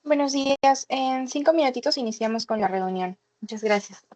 Buenos días. En 5 minutitos iniciamos con la reunión. Muchas gracias.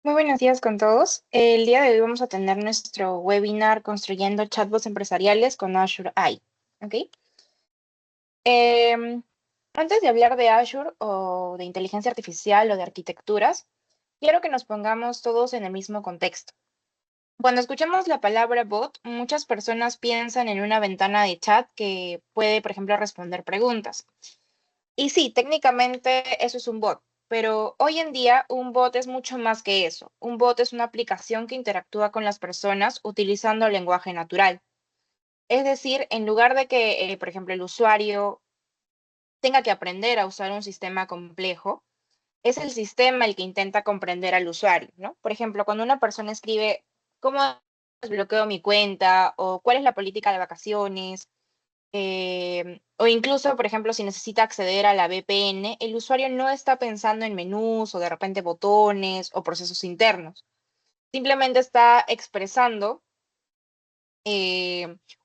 Muy buenos días con todos. El día de hoy vamos a tener nuestro webinar Construyendo Chatbots Empresariales con Azure AI. ¿Ok? Em, Antes de hablar de Azure o de inteligencia artificial o de arquitecturas, quiero que nos pongamos todos en el mismo contexto. Cuando escuchamos la palabra bot, muchas personas piensan en una ventana de chat que puede, por ejemplo, responder preguntas. Y sí, técnicamente eso es un bot, pero hoy en día un bot es mucho más que eso. Un bot es una aplicación que interactúa con las personas utilizando lenguaje natural. Es decir, en lugar de que, por ejemplo, el usuario tenga que aprender a usar un sistema complejo, es el sistema el que intenta comprender al usuario, ¿no? Por ejemplo, cuando una persona escribe, ¿cómo desbloqueo mi cuenta? O ¿cuál es la política de vacaciones? O incluso, por ejemplo, si necesita acceder a la VPN, el usuario no está pensando en menús o de repente botones o procesos internos. Simplemente está expresando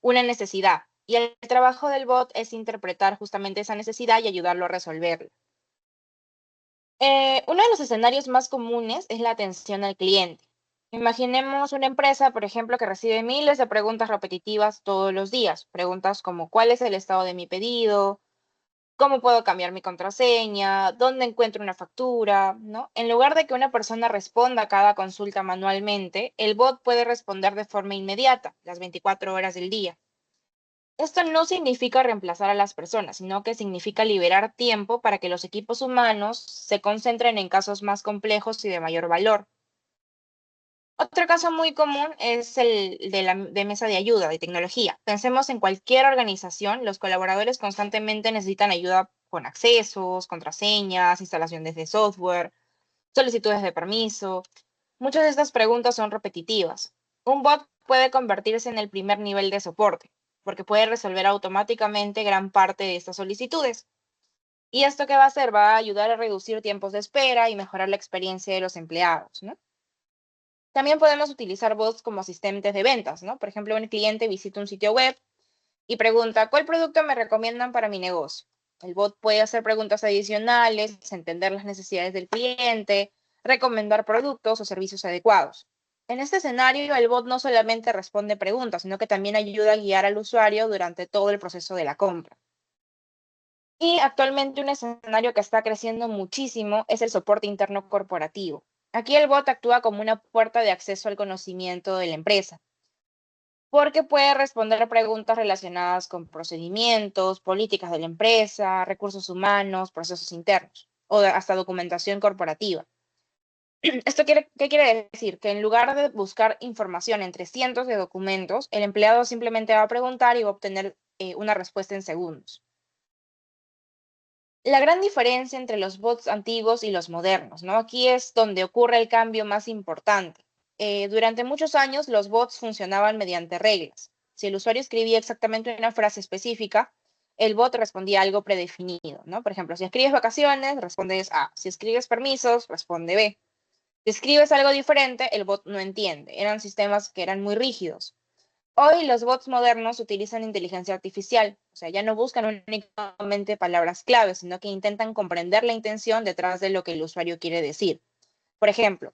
una necesidad. Y el trabajo del bot es interpretar justamente esa necesidad y ayudarlo a resolverla. Uno de los escenarios más comunes es la atención al cliente. Imaginemos una empresa, por ejemplo, que recibe miles de preguntas repetitivas todos los días. Preguntas como ¿cuál es el estado de mi pedido? ¿Cómo puedo cambiar mi contraseña? ¿Dónde encuentro una factura? ¿No? En lugar de que una persona responda a cada consulta manualmente, el bot puede responder de forma inmediata, las 24 horas del día. Esto no significa reemplazar a las personas, sino que significa liberar tiempo para que los equipos humanos se concentren en casos más complejos y de mayor valor. Otro caso muy común es el de mesa de ayuda, de tecnología. Pensemos en cualquier organización, los colaboradores constantemente necesitan ayuda con accesos, contraseñas, instalaciones de software, solicitudes de permiso. Muchas de estas preguntas son repetitivas. Un bot puede convertirse en el primer nivel de soporte, porque puede resolver automáticamente gran parte de estas solicitudes. ¿Y esto qué va a hacer? Va a ayudar a reducir tiempos de espera y mejorar la experiencia de los empleados, ¿no? También podemos utilizar bots como asistentes de ventas, ¿no? Por ejemplo, un cliente visita un sitio web y pregunta, ¿cuál producto me recomiendan para mi negocio? El bot puede hacer preguntas adicionales, entender las necesidades del cliente, recomendar productos o servicios adecuados. En este escenario, el bot no solamente responde preguntas, sino que también ayuda a guiar al usuario durante todo el proceso de la compra. Y actualmente un escenario que está creciendo muchísimo es el soporte interno corporativo. Aquí el bot actúa como una puerta de acceso al conocimiento de la empresa, porque puede responder a preguntas relacionadas con procedimientos, políticas de la empresa, recursos humanos, procesos internos o hasta documentación corporativa. ¿Qué quiere decir? Que en lugar de buscar información entre cientos de documentos, el empleado simplemente va a preguntar y va a obtener una respuesta en segundos. La gran diferencia entre los bots antiguos y los modernos, ¿no? Aquí es donde ocurre el cambio más importante. Durante muchos años, los bots funcionaban mediante reglas. Si el usuario escribía exactamente una frase específica, el bot respondía algo predefinido, ¿no? Por ejemplo, si escribes vacaciones, respondes A. Si escribes permisos, responde B. Si escribes algo diferente, el bot no entiende. Eran sistemas que eran muy rígidos. Hoy los bots modernos utilizan inteligencia artificial, o sea, ya no buscan únicamente palabras claves, sino que intentan comprender la intención detrás de lo que el usuario quiere decir. Por ejemplo,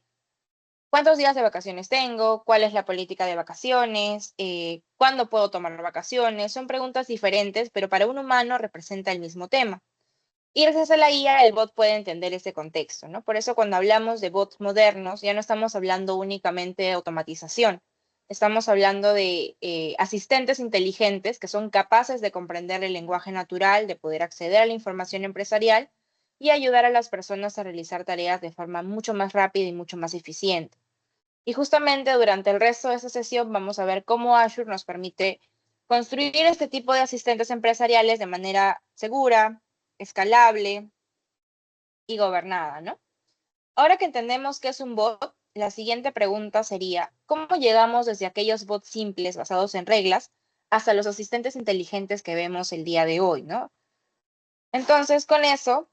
¿cuántos días de vacaciones tengo? ¿Cuál es la política de vacaciones? ¿Cuándo puedo tomar vacaciones? Son preguntas diferentes, pero para un humano representa el mismo tema. Y gracias a la IA, el bot puede entender ese contexto, ¿no? Por eso cuando hablamos de bots modernos, ya no estamos hablando únicamente de automatización. Estamos hablando de asistentes inteligentes que son capaces de comprender el lenguaje natural, de poder acceder a la información empresarial y ayudar a las personas a realizar tareas de forma mucho más rápida y mucho más eficiente. Y justamente durante el resto de esta sesión vamos a ver cómo Azure nos permite construir este tipo de asistentes empresariales de manera segura, escalable y gobernada, ¿no? Ahora que entendemos qué es un bot, la siguiente pregunta sería, ¿cómo llegamos desde aquellos bots simples basados en reglas hasta los asistentes inteligentes que vemos el día de hoy, ¿no? Entonces, con eso,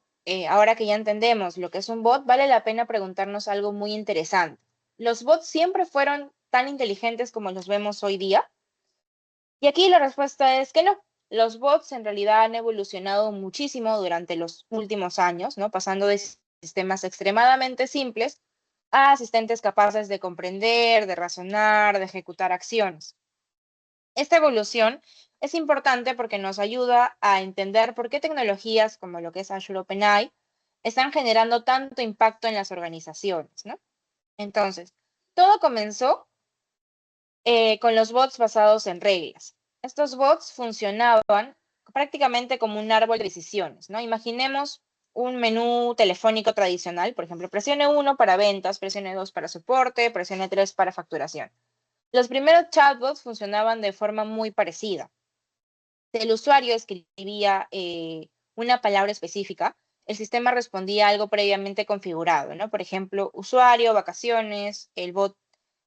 ahora que ya entendemos lo que es un bot, vale la pena preguntarnos algo muy interesante. ¿Los bots siempre fueron tan inteligentes como los vemos hoy día? Y aquí la respuesta es que no. Los bots en realidad han evolucionado muchísimo durante los últimos años, ¿no? Pasando de sistemas extremadamente simples a asistentes capaces de comprender, de razonar, de ejecutar acciones. Esta evolución es importante porque nos ayuda a entender por qué tecnologías como lo que es Azure OpenAI están generando tanto impacto en las organizaciones, ¿no? Entonces, todo comenzó con los bots basados en reglas. Estos bots funcionaban prácticamente como un árbol de decisiones, ¿no? Imaginemos un menú telefónico tradicional, por ejemplo, presione 1 para ventas, presione 2 para soporte, presione 3 para facturación. Los primeros chatbots funcionaban de forma muy parecida. Si el usuario escribía una palabra específica, el sistema respondía a algo previamente configurado, ¿no? Por ejemplo, usuario, vacaciones, el bot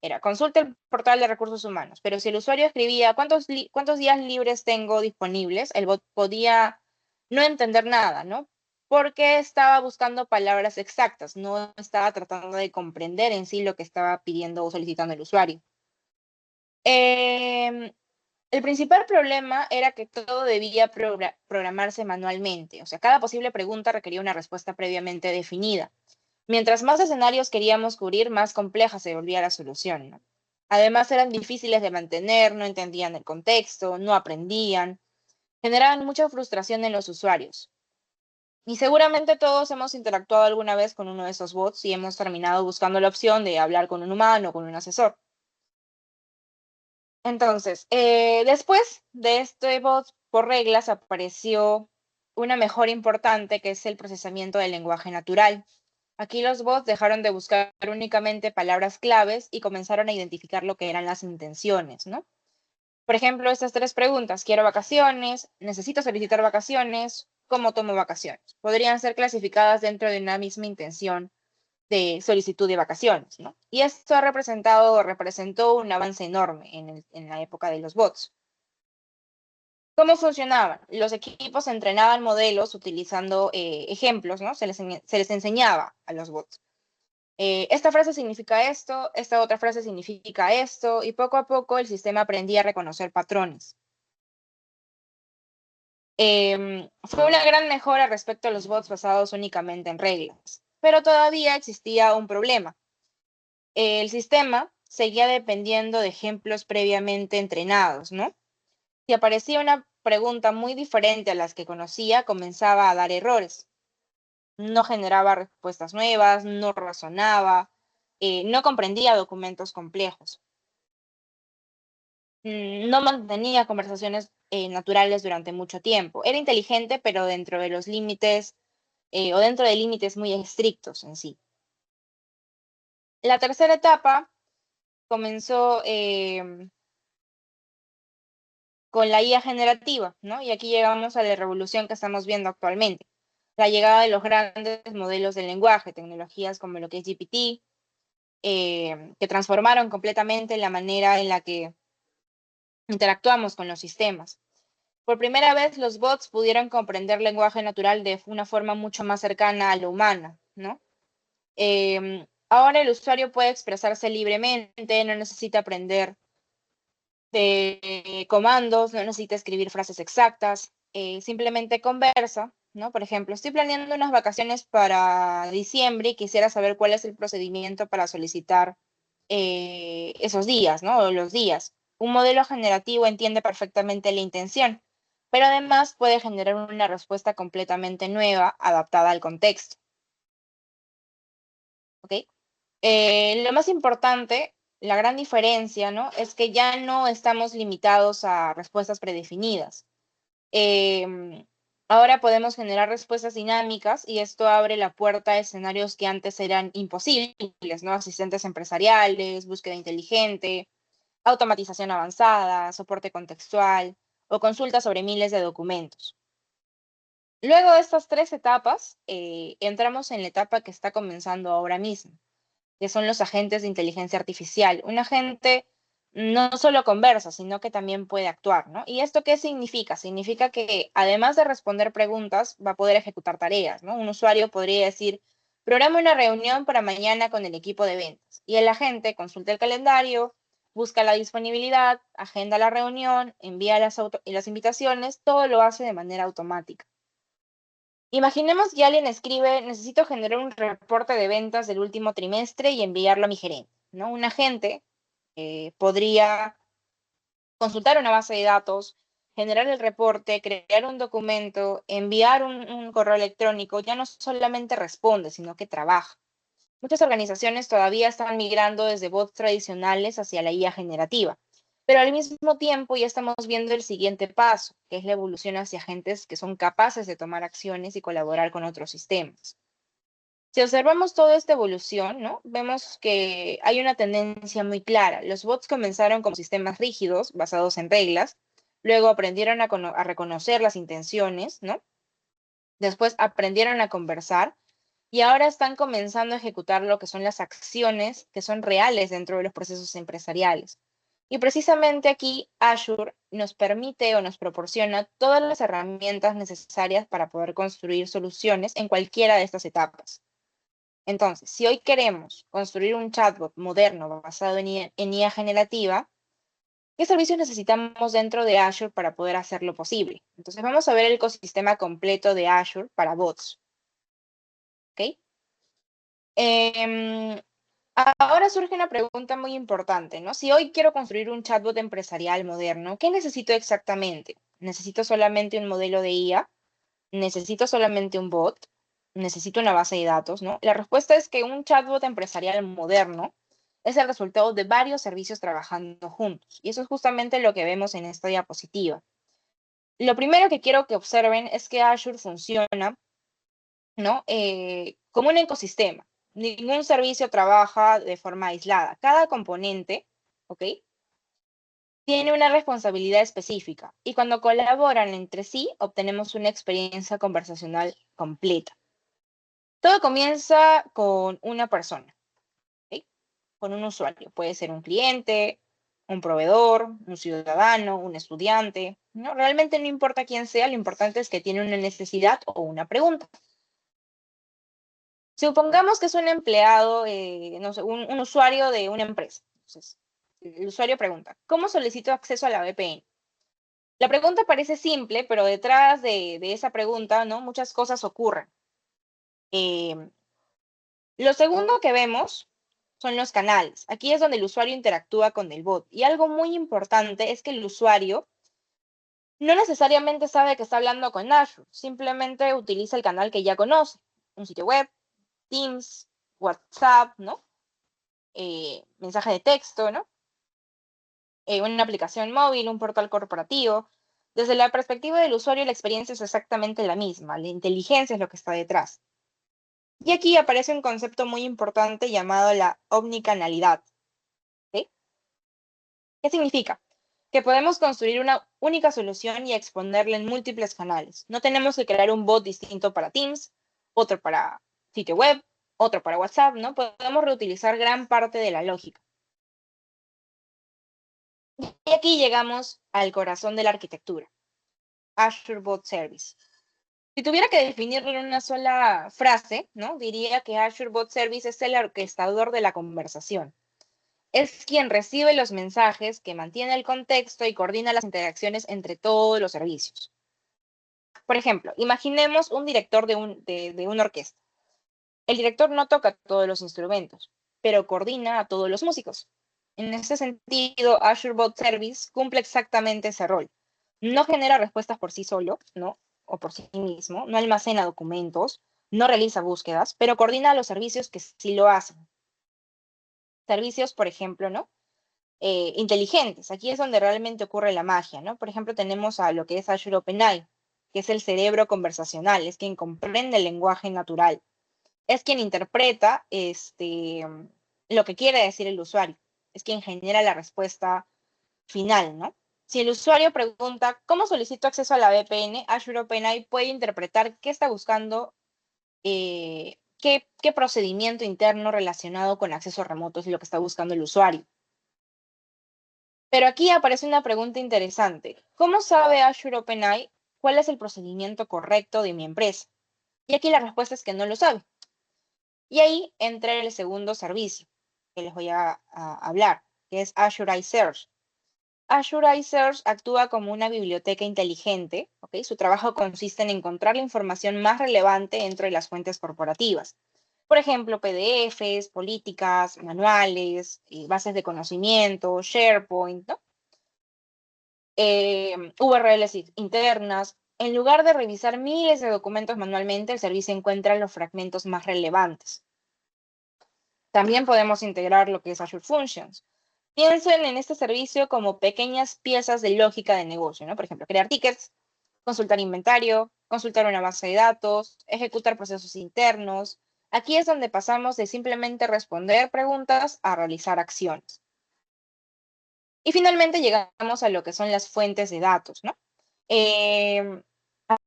era consulta el portal de recursos humanos, pero si el usuario escribía cuántos días libres tengo disponibles, el bot podía no entender nada, ¿no? Porque estaba buscando palabras exactas, no estaba tratando de comprender en sí lo que estaba pidiendo o solicitando el usuario. Em, El principal problema era que todo debía programarse manualmente, o sea, cada posible pregunta requería una respuesta previamente definida. Mientras más escenarios queríamos cubrir, más compleja se volvía la solución, ¿no? Además, eran difíciles de mantener, no entendían el contexto, no aprendían, generaban mucha frustración en los usuarios. Y seguramente todos hemos interactuado alguna vez con uno de esos bots y hemos terminado buscando la opción de hablar con un humano o con un asesor. Entonces, después de este bot por reglas apareció una mejora importante que es el procesamiento del lenguaje natural. Aquí los bots dejaron de buscar únicamente palabras claves y comenzaron a identificar lo que eran las intenciones, ¿no? Por ejemplo, estas tres preguntas: quiero vacaciones, necesito solicitar vacaciones, ¿cómo tomo vacaciones? Podrían ser clasificadas dentro de una misma intención de solicitud de vacaciones, ¿no? Y esto representó un avance enorme en la época de los bots. ¿Cómo funcionaban? Los equipos entrenaban modelos utilizando ejemplos, ¿no? Se les enseñaba a los bots. Esta frase significa esto, esta otra frase significa esto, y poco a poco el sistema aprendía a reconocer patrones. Fue una gran mejora respecto a los bots basados únicamente en reglas, pero todavía existía un problema. El sistema seguía dependiendo de ejemplos previamente entrenados, ¿no? Si aparecía una pregunta muy diferente a las que conocía, comenzaba a dar errores. No generaba respuestas nuevas, no razonaba, no comprendía documentos complejos. No mantenía conversaciones naturales durante mucho tiempo. Era inteligente, pero dentro de los límites o dentro de límites muy estrictos en sí. La tercera etapa comenzó con la IA generativa, ¿no? Y aquí llegamos a la revolución que estamos viendo actualmente. La llegada de los grandes modelos del lenguaje, tecnologías como lo que es GPT, que transformaron completamente la manera en la que interactuamos con los sistemas. Por primera vez, los bots pudieron comprender lenguaje natural de una forma mucho más cercana a la humana, ¿no? Ahora el usuario puede expresarse libremente, no necesita aprender de comandos, no necesita escribir frases exactas, simplemente conversa, ¿no? Por ejemplo, estoy planeando unas vacaciones para diciembre y quisiera saber cuál es el procedimiento para solicitar esos días, ¿no? O los días. Un modelo generativo entiende perfectamente la intención, pero además puede generar una respuesta completamente nueva, adaptada al contexto, ¿ok? Lo más importante, la gran diferencia, ¿no? Es que ya no estamos limitados a respuestas predefinidas. Em, Ahora podemos generar respuestas dinámicas y esto abre la puerta a escenarios que antes eran imposibles, ¿no? Asistentes empresariales, búsqueda inteligente, automatización avanzada, soporte contextual o consulta sobre miles de documentos. Luego de estas tres etapas, entramos en la etapa que está comenzando ahora mismo, que son los agentes de inteligencia artificial. Un agente no solo conversa, sino que también puede actuar, ¿no? ¿Y esto qué significa? Significa que además de responder preguntas, va a poder ejecutar tareas, ¿no? Un usuario podría decir, programa una reunión para mañana con el equipo de ventas. Y el agente consulta el calendario, busca la disponibilidad, agenda la reunión, envía las invitaciones, todo lo hace de manera automática. Imaginemos que alguien escribe, necesito generar un reporte de ventas del último trimestre y enviarlo a mi gerente, ¿no? Un agente podría consultar una base de datos, generar el reporte, crear un documento, enviar un correo electrónico, ya no solamente responde, sino que trabaja. Muchas organizaciones todavía están migrando desde bots tradicionales hacia la IA generativa, pero al mismo tiempo ya estamos viendo el siguiente paso, que es la evolución hacia agentes que son capaces de tomar acciones y colaborar con otros sistemas. Si observamos toda esta evolución, ¿no? Vemos que hay una tendencia muy clara. Los bots comenzaron como sistemas rígidos, basados en reglas, luego aprendieron a reconocer las intenciones, ¿no? Después aprendieron a conversar y ahora están comenzando a ejecutar lo que son las acciones que son reales dentro de los procesos empresariales. Y precisamente aquí Azure nos permite o nos proporciona todas las herramientas necesarias para poder construir soluciones en cualquiera de estas etapas. Entonces, si hoy queremos construir un chatbot moderno basado en IA generativa, ¿Qué servicios necesitamos dentro de Azure para poder hacerlo posible? Entonces vamos a ver el ecosistema completo de Azure para bots. ¿Ok? Em, Ahora surge una pregunta muy importante, ¿no? Si hoy quiero construir un chatbot empresarial moderno, ¿qué necesito exactamente? ¿Necesito solamente un modelo de IA? ¿Necesito solamente un bot? ¿Necesito una base de datos, no? La respuesta es que un chatbot empresarial moderno es el resultado de varios servicios trabajando juntos. Y eso es justamente lo que vemos en esta diapositiva. Lo primero que quiero que observen es que Azure funciona, ¿no? Como un ecosistema. Ningún servicio trabaja de forma aislada. Cada componente, ¿ok? Tiene una responsabilidad específica y cuando colaboran entre sí obtenemos una experiencia conversacional completa. Todo comienza con una persona, ¿ok? Con un usuario. Puede ser un cliente, un proveedor, un ciudadano, un estudiante, ¿no? Realmente no importa quién sea, lo importante es que tiene una necesidad o una pregunta. Supongamos que es un empleado, no sé, un usuario de una empresa. Entonces, el usuario pregunta, ¿cómo solicito acceso a la VPN? La pregunta parece simple, pero detrás de esa pregunta, ¿no? Muchas cosas ocurren. Eh, lo segundo que vemos son los canales. Aquí es donde el usuario interactúa con el bot. Y algo muy importante es que el usuario no necesariamente sabe que está hablando con Azure, simplemente utiliza el canal que ya conoce, un sitio web, Teams, WhatsApp, ¿no? Mensaje de texto, ¿no? Una aplicación móvil, un portal corporativo. Desde la perspectiva del usuario, la experiencia es exactamente la misma. La inteligencia es lo que está detrás. Y aquí aparece un concepto muy importante llamado la omnicanalidad. ¿Sí? ¿Qué significa? Que podemos construir una única solución y exponerla en múltiples canales. No tenemos que crear un bot distinto para Teams, otro para sitio web, otro para WhatsApp, ¿no? Podemos reutilizar gran parte de la lógica. Y aquí llegamos al corazón de la arquitectura, Azure Bot Service. Si tuviera que definirlo en una sola frase, ¿no? Diría que Azure Bot Service es el orquestador de la conversación. Es quien recibe los mensajes, que mantiene el contexto y coordina las interacciones entre todos los servicios. Por ejemplo, imaginemos un director de una orquesta. El director no toca todos los instrumentos, pero coordina a todos los músicos. En ese sentido, Azure Bot Service cumple exactamente ese rol. No genera respuestas por sí solo, ¿no? O por sí mismo, no almacena documentos, no realiza búsquedas, pero coordina los servicios que sí lo hacen. Servicios, por ejemplo, ¿no? Inteligentes. Aquí es donde realmente ocurre la magia, ¿no? Por ejemplo, tenemos a lo que es Azure OpenAI, que es el cerebro conversacional, es quien comprende el lenguaje natural, es quien interpreta lo que quiere decir el usuario, es quien genera la respuesta final, ¿no? Si el usuario pregunta, ¿cómo solicito acceso a la VPN? Azure OpenAI puede interpretar qué está buscando, qué procedimiento interno relacionado con acceso remoto es lo que está buscando el usuario. Pero aquí aparece una pregunta interesante. ¿Cómo sabe Azure OpenAI cuál es el procedimiento correcto de mi empresa? Y aquí la respuesta es que no lo sabe. Y ahí entra el segundo servicio que les voy a hablar, que es Azure iSearch. Azure iSearch actúa como una biblioteca inteligente, ¿ok? Su trabajo consiste en encontrar la información más relevante entre las fuentes corporativas. Por ejemplo, PDFs, políticas, manuales, bases de conocimiento, SharePoint, ¿no? URLs internas. En lugar de revisar miles de documentos manualmente, el servicio encuentra los fragmentos más relevantes. También podemos integrar lo que es Azure Functions. Piensen en este servicio como pequeñas piezas de lógica de negocio, ¿no? Por ejemplo, crear tickets, consultar inventario, consultar una base de datos, ejecutar procesos internos. Aquí es donde pasamos de simplemente responder preguntas a realizar acciones. Y finalmente llegamos a lo que son las fuentes de datos, ¿no? Eh,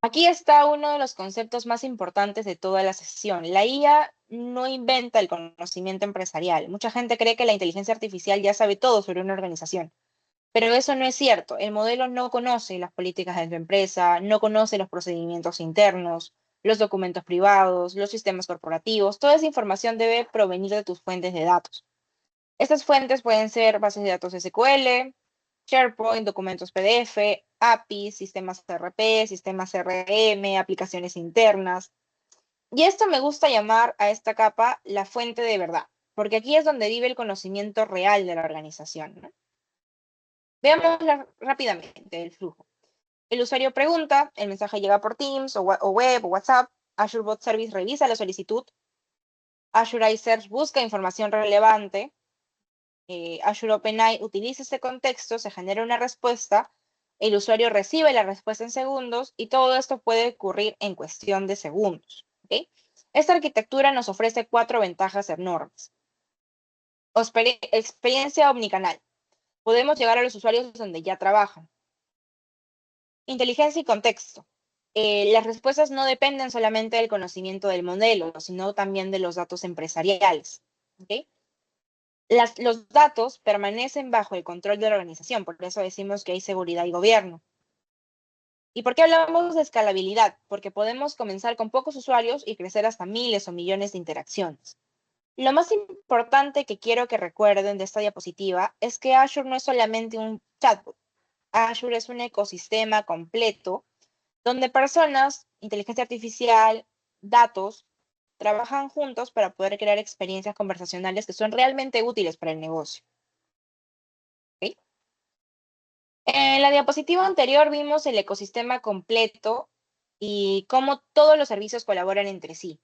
Aquí está uno de los conceptos más importantes de toda la sesión. La IA no inventa el conocimiento empresarial. Mucha gente cree que la inteligencia artificial ya sabe todo sobre una organización, pero eso no es cierto. El modelo no conoce las políticas de tu empresa, no conoce los procedimientos internos, los documentos privados, los sistemas corporativos. Toda esa información debe provenir de tus fuentes de datos. Estas fuentes pueden ser bases de datos SQL, SharePoint, documentos PDF, APIs, sistemas ERP, sistemas CRM, aplicaciones internas. Y esto me gusta llamar a esta capa la fuente de verdad, porque aquí es donde vive el conocimiento real de la organización, ¿no? Veamos rápidamente el flujo. El usuario pregunta, el mensaje llega por Teams o web o WhatsApp, Azure Bot Service revisa la solicitud, Azure iSearch busca información relevante, Azure OpenAI utiliza este contexto, se genera una respuesta, el usuario recibe la respuesta en segundos y todo esto puede ocurrir en cuestión de segundos. ¿Ok? Esta arquitectura nos ofrece 4 ventajas enormes. Experiencia omnicanal. Podemos llegar a los usuarios donde ya trabajan. Inteligencia y contexto. Las respuestas no dependen solamente del conocimiento del modelo, sino también de los datos empresariales. ¿Ok? Los datos permanecen bajo el control de la organización, por eso decimos que hay seguridad y gobierno. ¿Y por qué hablamos de escalabilidad? Porque podemos comenzar con pocos usuarios y crecer hasta miles o millones de interacciones. Lo más importante que quiero que recuerden de esta diapositiva es que Azure no es solamente un chatbot. Azure es un ecosistema completo donde personas, inteligencia artificial, datos, trabajan juntos para poder crear experiencias conversacionales que son realmente útiles para el negocio. ¿Ok? En la diapositiva anterior vimos el ecosistema completo y cómo todos los servicios colaboran entre sí.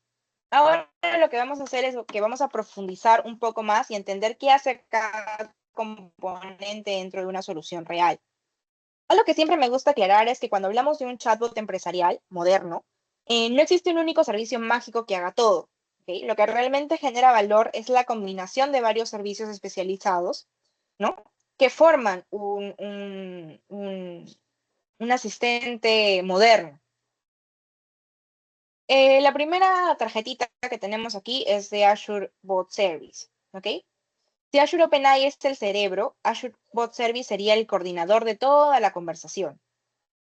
Ahora lo que vamos a hacer es que vamos a profundizar un poco más y entender qué hace cada componente dentro de una solución real. Algo que siempre me gusta aclarar es que cuando hablamos de un chatbot empresarial moderno, no existe un único servicio mágico que haga todo. ¿Ok? Lo que realmente genera valor es la combinación de varios servicios especializados, ¿no? Que forman un asistente moderno. La primera tarjetita que tenemos aquí es de Azure Bot Service, ¿ok? Si Azure OpenAI es el cerebro, Azure Bot Service sería el coordinador de toda la conversación.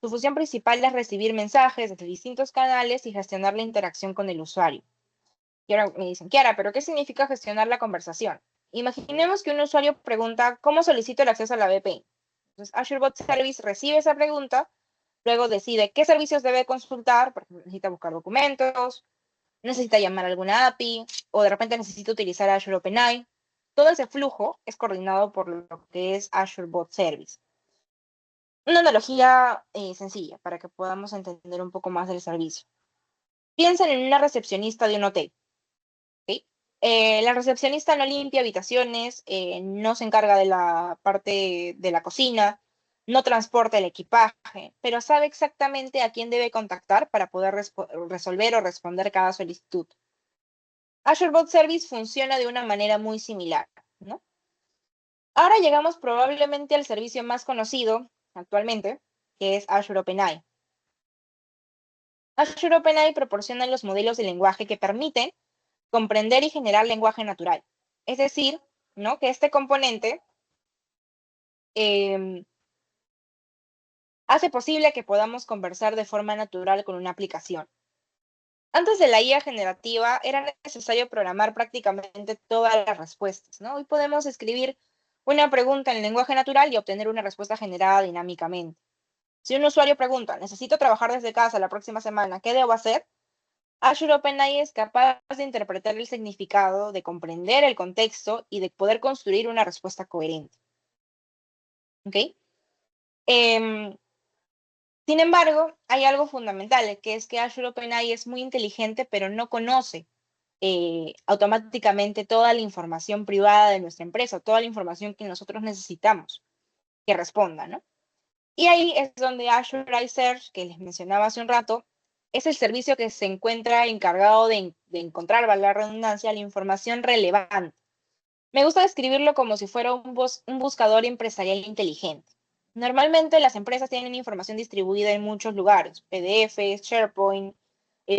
Su función principal es recibir mensajes desde distintos canales y gestionar la interacción con el usuario. Y ahora me dicen, Kiara, ¿pero qué significa gestionar la conversación? Imaginemos que un usuario pregunta, ¿cómo solicito el acceso a la VPN? Entonces, Azure Bot Service recibe esa pregunta, luego decide qué servicios debe consultar, por ejemplo, necesita buscar documentos, necesita llamar a alguna API, o de repente necesita utilizar Azure OpenAI. Todo ese flujo es coordinado por lo que es Azure Bot Service. Una analogía sencilla para que podamos entender un poco más del servicio. Piensen en una recepcionista de un hotel. ¿Sí? La recepcionista no limpia habitaciones, no se encarga de la parte de la cocina, no transporta el equipaje, pero sabe exactamente a quién debe contactar para poder resolver o responder cada solicitud. Azure Bot Service funciona de una manera muy similar, ¿no? Ahora llegamos probablemente al servicio más conocido actualmente, que es Azure OpenAI. Azure OpenAI proporciona los modelos de lenguaje que permiten comprender y generar lenguaje natural. Es decir, ¿no? Que este componente eh, hace posible que podamos conversar de forma natural con una aplicación. Antes de la IA generativa era necesario programar prácticamente todas las respuestas, ¿no? Hoy podemos escribir una pregunta en lenguaje natural y obtener una respuesta generada dinámicamente. Si un usuario pregunta, necesito trabajar desde casa la próxima semana, ¿qué debo hacer? Azure OpenAI es capaz de interpretar el significado, de comprender el contexto y de poder construir una respuesta coherente. ¿Ok? Em, Sin embargo, hay algo fundamental, que es que Azure OpenAI es muy inteligente, pero no conoce automáticamente toda la información privada de nuestra empresa, toda la información que nosotros necesitamos que responda, ¿no? Y ahí es donde Azure iSearch, que les mencionaba hace un rato, es el servicio que se encuentra encargado de encontrar, valga la redundancia, la información relevante. Me gusta describirlo como si fuera un buscador empresarial inteligente. Normalmente las empresas tienen información distribuida en muchos lugares, PDFs, SharePoint,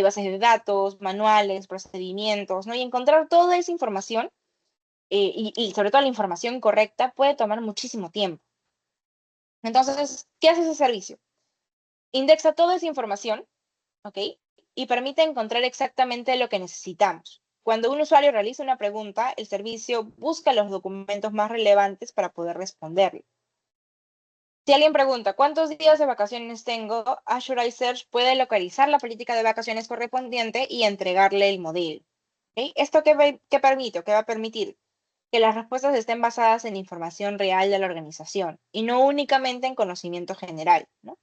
bases de datos, manuales, procedimientos, ¿no? Y encontrar toda esa información y sobre todo la información correcta puede tomar muchísimo tiempo. Entonces, ¿qué hace ese servicio? Indexa toda esa información, ¿ok? Y permite encontrar exactamente lo que necesitamos. Cuando un usuario realiza una pregunta, el servicio busca los documentos más relevantes para poder responderle. Si alguien pregunta cuántos días de vacaciones tengo, Azure iSearch puede localizar la política de vacaciones correspondiente y entregarle el modelo. ¿Ok? ¿Esto qué permite o qué va a permitir? Que las respuestas estén basadas en información real de la organización y no únicamente en conocimiento general, ¿no?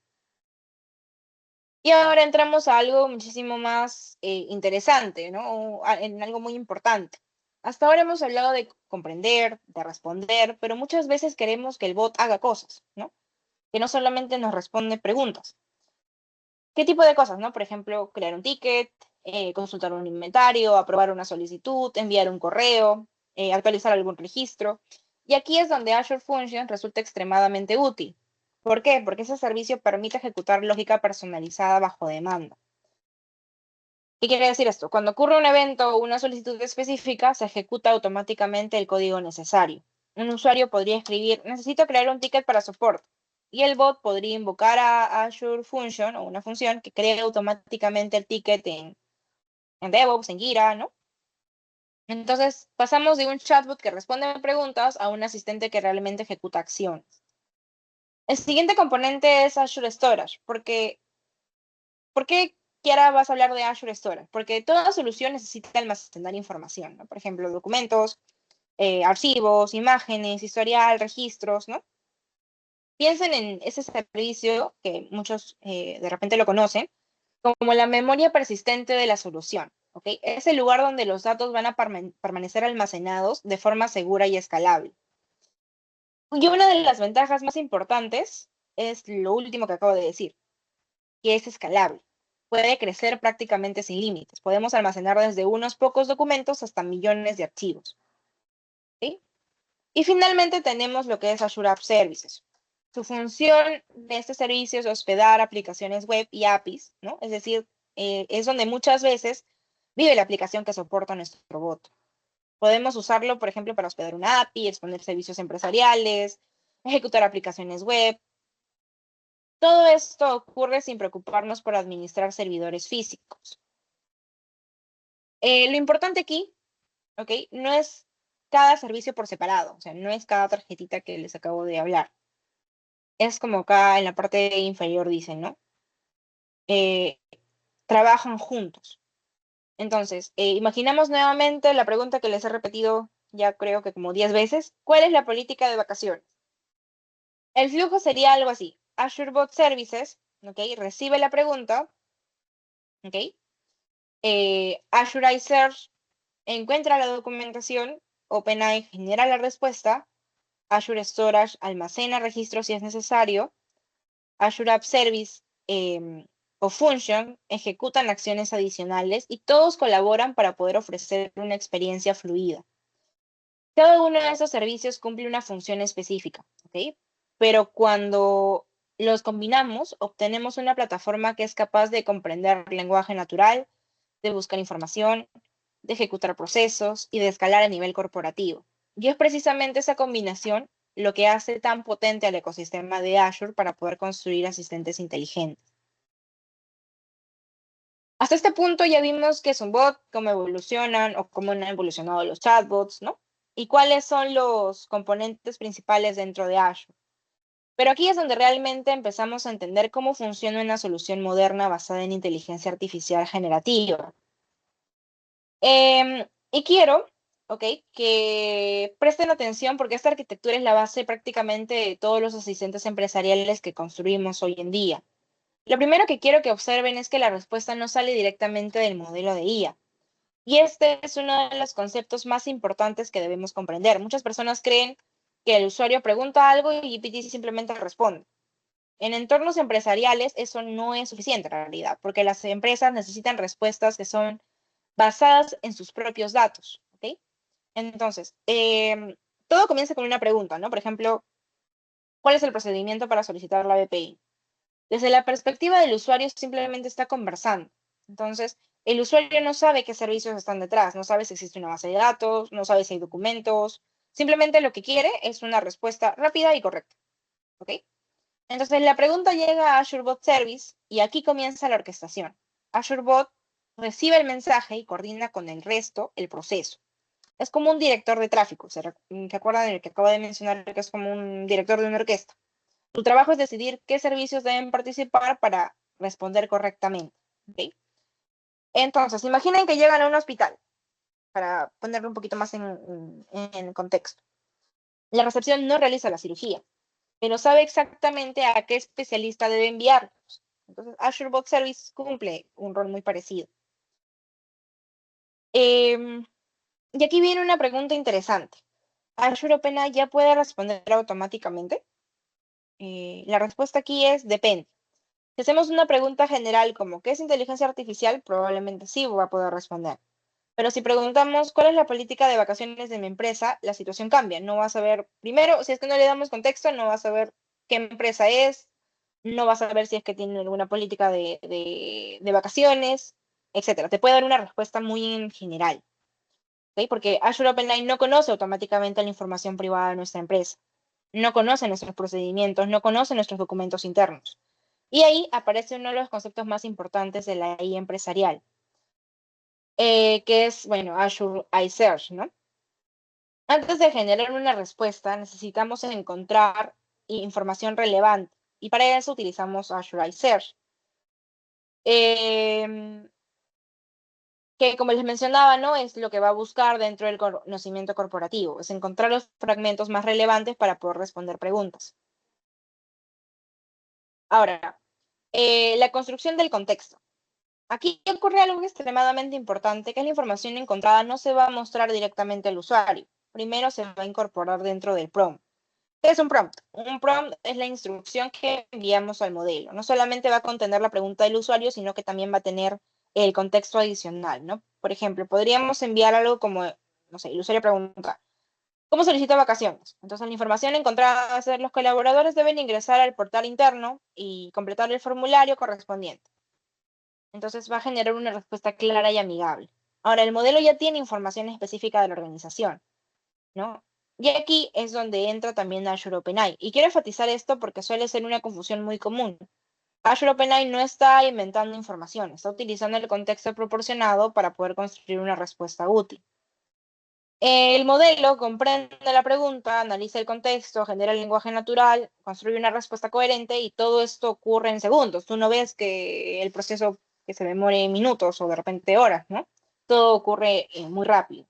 Y ahora entramos a algo muchísimo más interesante, ¿no? En algo muy importante. Hasta ahora hemos hablado de comprender, de responder, pero muchas veces queremos que el bot haga cosas, ¿no? Que no solamente nos responde preguntas. ¿Qué tipo de cosas, no? Por ejemplo, crear un ticket, consultar un inventario, aprobar una solicitud, enviar un correo, actualizar algún registro. Y aquí es donde Azure Functions resulta extremadamente útil. ¿Por qué? Porque ese servicio permite ejecutar lógica personalizada bajo demanda. ¿Qué quiere decir esto? Cuando ocurre un evento o una solicitud específica, se ejecuta automáticamente el código necesario. Un usuario podría escribir, necesito crear un ticket para soporte. Y el bot podría invocar a Azure Function o una función que cree automáticamente el ticket en DevOps, en Gira, ¿no? Entonces, pasamos de un chatbot que responde preguntas a un asistente que realmente ejecuta acciones. El siguiente componente es Azure Storage, porque ¿por qué Kiara vas a hablar de Azure Storage? Porque toda solución necesita almacenar información, ¿no? Por ejemplo, documentos, archivos, imágenes, historial, registros, ¿no? Piensen en ese servicio que muchos de repente lo conocen como la memoria persistente de la solución, ¿ok? Es el lugar donde los datos van a permanecer almacenados de forma segura y escalable. Y una de las ventajas más importantes es lo último que acabo de decir, que es escalable. Puede crecer prácticamente sin límites. Podemos almacenar desde unos pocos documentos hasta millones de archivos. ¿Sí? Y finalmente tenemos lo que es Azure App Services. Su función de este servicio es hospedar aplicaciones web y APIs, ¿no? Es decir, es donde muchas veces vive la aplicación que soporta nuestro bot. Podemos usarlo, por ejemplo, para hospedar una API, exponer servicios empresariales, ejecutar aplicaciones web. Todo esto ocurre sin preocuparnos por administrar servidores físicos. Lo importante aquí, ¿ok? No es cada servicio por separado, o sea, no es cada tarjetita que les acabo de hablar. Es como acá en la parte inferior dicen, ¿no? Eh, trabajan juntos. Entonces, imaginamos nuevamente la pregunta que les he repetido ya creo que como 10 veces. ¿Cuál es la política de vacaciones? El flujo sería algo así. Azure Bot Services, ¿ok? Recibe la pregunta, ¿ok? Azure iSearch encuentra la documentación, OpenAI genera la respuesta, Azure Storage almacena registros si es necesario, Azure App Service o Function ejecutan acciones adicionales y todos colaboran para poder ofrecer una experiencia fluida. Cada uno de esos servicios cumple una función específica, ¿ok? Pero cuando los combinamos, obtenemos una plataforma que es capaz de comprender lenguaje natural, de buscar información, de ejecutar procesos y de escalar a nivel corporativo. Y es precisamente esa combinación lo que hace tan potente al ecosistema de Azure para poder construir asistentes inteligentes. Hasta este punto ya vimos qué es un bot, cómo evolucionan o cómo han evolucionado los chatbots, ¿no? Y cuáles son los componentes principales dentro de Azure. Pero aquí es donde realmente empezamos a entender cómo funciona una solución moderna basada en inteligencia artificial generativa. Y quiero, ¿ok? Que presten atención porque esta arquitectura es la base prácticamente de todos los asistentes empresariales que construimos hoy en día. Lo primero que quiero que observen es que la respuesta no sale directamente del modelo de IA. Y este es uno de los conceptos más importantes que debemos comprender. Muchas personas creen que el usuario pregunta algo y GPT simplemente responde. En entornos empresariales eso no es suficiente en realidad, porque las empresas necesitan respuestas que son basadas en sus propios datos. ¿Ok? Entonces, todo comienza con una pregunta, ¿no? Por ejemplo, ¿cuál es el procedimiento para solicitar la BPI? Desde la perspectiva del usuario, simplemente está conversando. Entonces, el usuario no sabe qué servicios están detrás, no sabe si existe una base de datos, no sabe si hay documentos. Simplemente lo que quiere es una respuesta rápida y correcta. ¿Ok? Entonces, la pregunta llega a Azure Bot Service y aquí comienza la orquestación. Azure Bot recibe el mensaje y coordina con el resto el proceso. Es como un director de tráfico. ¿Se acuerdan del que acabo de mencionar que es como un director de una orquesta? Tu trabajo es decidir qué servicios deben participar para responder correctamente. ¿Ok? Entonces, imaginen que llegan a un hospital, para ponerlo un poquito más en contexto. La recepción no realiza la cirugía, pero sabe exactamente a qué especialista debe enviarlos. Entonces, Azure Bot Service cumple un rol muy parecido. Em, y aquí viene una pregunta interesante. ¿Azure OpenAI ya puede responder automáticamente? La respuesta aquí es depende. Si hacemos una pregunta general como ¿qué es inteligencia artificial? Probablemente sí va a poder responder. Pero si preguntamos cuál es la política de vacaciones de mi empresa, la situación cambia. No vas a ver, primero, si es que no le damos contexto, no vas a ver qué empresa es, no vas a ver si es que tiene alguna política de vacaciones, etcétera. Te puede dar una respuesta muy en general, ¿ok? Porque Azure OpenAI no conoce automáticamente la información privada de nuestra empresa, no conoce nuestros procedimientos, no conoce nuestros documentos internos. Y ahí aparece uno de los conceptos más importantes de la IA empresarial, que es, bueno, Azure iSearch, ¿no? Antes de generar una respuesta, necesitamos encontrar información relevante y para eso utilizamos Azure iSearch. Em, que como les mencionaba, ¿no? Es lo que va a buscar dentro del conocimiento corporativo, es encontrar los fragmentos más relevantes para poder responder preguntas. Ahora, la construcción del contexto. Aquí ocurre algo extremadamente importante, que es la información encontrada no se va a mostrar directamente al usuario. Primero se va a incorporar dentro del prompt. ¿Qué es un prompt? Un prompt es la instrucción que enviamos al modelo. No solamente va a contener la pregunta del usuario, sino que también va a tener el contexto adicional, ¿no? Por ejemplo, podríamos enviar algo como, no sé, el usuario pregunta, ¿cómo solicita vacaciones? Entonces, la información encontrada va a ser los colaboradores deben ingresar al portal interno y completar el formulario correspondiente. Entonces, va a generar una respuesta clara y amigable. Ahora, el modelo ya tiene información específica de la organización, ¿no? Y aquí es donde entra también Azure OpenAI. Y quiero enfatizar esto porque suele ser una confusión muy común. Azure OpenAI no está inventando información, está utilizando el contexto proporcionado para poder construir una respuesta útil. El modelo comprende la pregunta, analiza el contexto, genera el lenguaje natural, construye una respuesta coherente y todo esto ocurre en segundos. Tú no ves que el proceso que se demore minutos o de repente horas, ¿no? Todo ocurre muy rápido.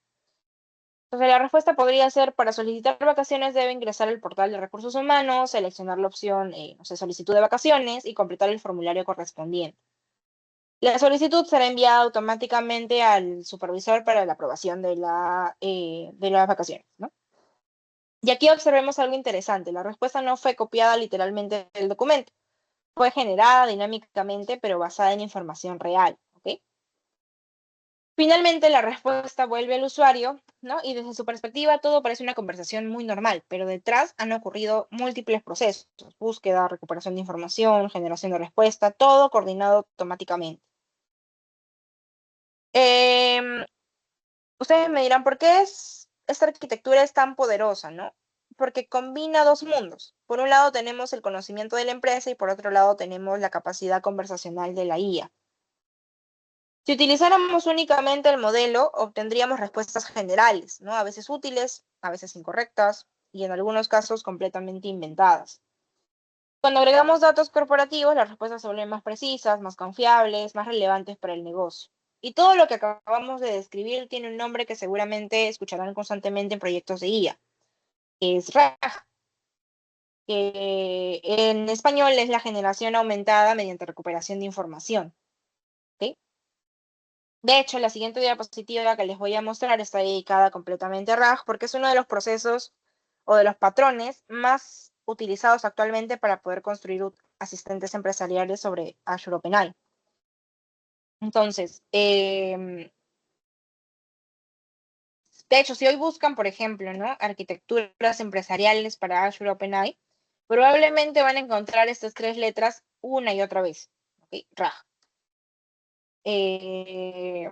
Entonces, la respuesta podría ser, para solicitar vacaciones debe ingresar al portal de recursos humanos, seleccionar la opción, no sé, solicitud de vacaciones y completar el formulario correspondiente. La solicitud será enviada automáticamente al supervisor para la aprobación de las vacaciones, ¿no? Y aquí observemos algo interesante. La respuesta no fue copiada literalmente del documento. Fue generada dinámicamente, pero basada en información real, ¿ok? Finalmente, la respuesta vuelve al usuario, ¿no? Y desde su perspectiva, todo parece una conversación muy normal, pero detrás han ocurrido múltiples procesos: búsqueda, recuperación de información, generación de respuesta, todo coordinado automáticamente. Em, Ustedes me dirán, ¿por qué esta arquitectura es tan poderosa, no? Porque combina dos mundos. Por un lado tenemos el conocimiento de la empresa y por otro lado tenemos la capacidad conversacional de la IA. Si utilizáramos únicamente el modelo, obtendríamos respuestas generales, ¿no? A veces útiles, a veces incorrectas y en algunos casos completamente inventadas. Cuando agregamos datos corporativos, las respuestas se vuelven más precisas, más confiables, más relevantes para el negocio. Y todo lo que acabamos de describir tiene un nombre que seguramente escucharán constantemente en proyectos de IA, que es RAG, que en español es la generación aumentada mediante recuperación de información. ¿Ok? De hecho, la siguiente diapositiva que les voy a mostrar está dedicada completamente a RAG porque es uno de los procesos o de los patrones más utilizados actualmente para poder construir asistentes empresariales sobre Azure OpenAI. Entonces, de hecho, si hoy buscan, por ejemplo, ¿no? Arquitecturas empresariales para Azure OpenAI, probablemente van a encontrar estas tres letras una y otra vez. ¿Ok? RAG. Eh,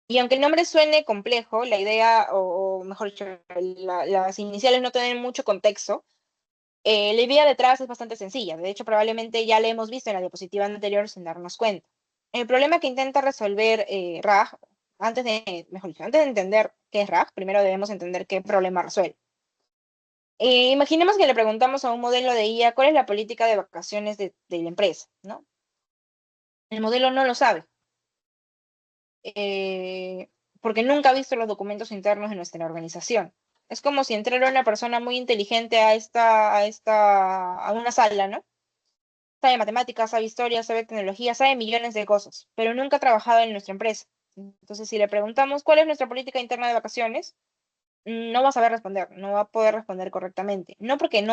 Y aunque el nombre suene complejo, la idea, o mejor dicho, las iniciales no tienen mucho contexto, la idea detrás es bastante sencilla. De hecho, probablemente ya la hemos visto en la diapositiva anterior sin darnos cuenta. El problema que intenta resolver RAG, mejor dicho, antes de entender qué es RAG, primero debemos entender qué problema resuelve. Imaginemos que le preguntamos a un modelo de IA cuál es la política de vacaciones de la empresa, ¿no? El modelo no lo sabe, eh, porque nunca ha visto los documentos internos de nuestra organización. Es como si entrara una persona muy inteligente a una sala, ¿no? Sabe matemáticas, sabe historia, sabe tecnología, sabe millones de cosas, pero nunca ha trabajado en nuestra empresa. Entonces, si le preguntamos cuál es nuestra política interna de vacaciones, no va a saber responder, no va a poder responder correctamente. No porque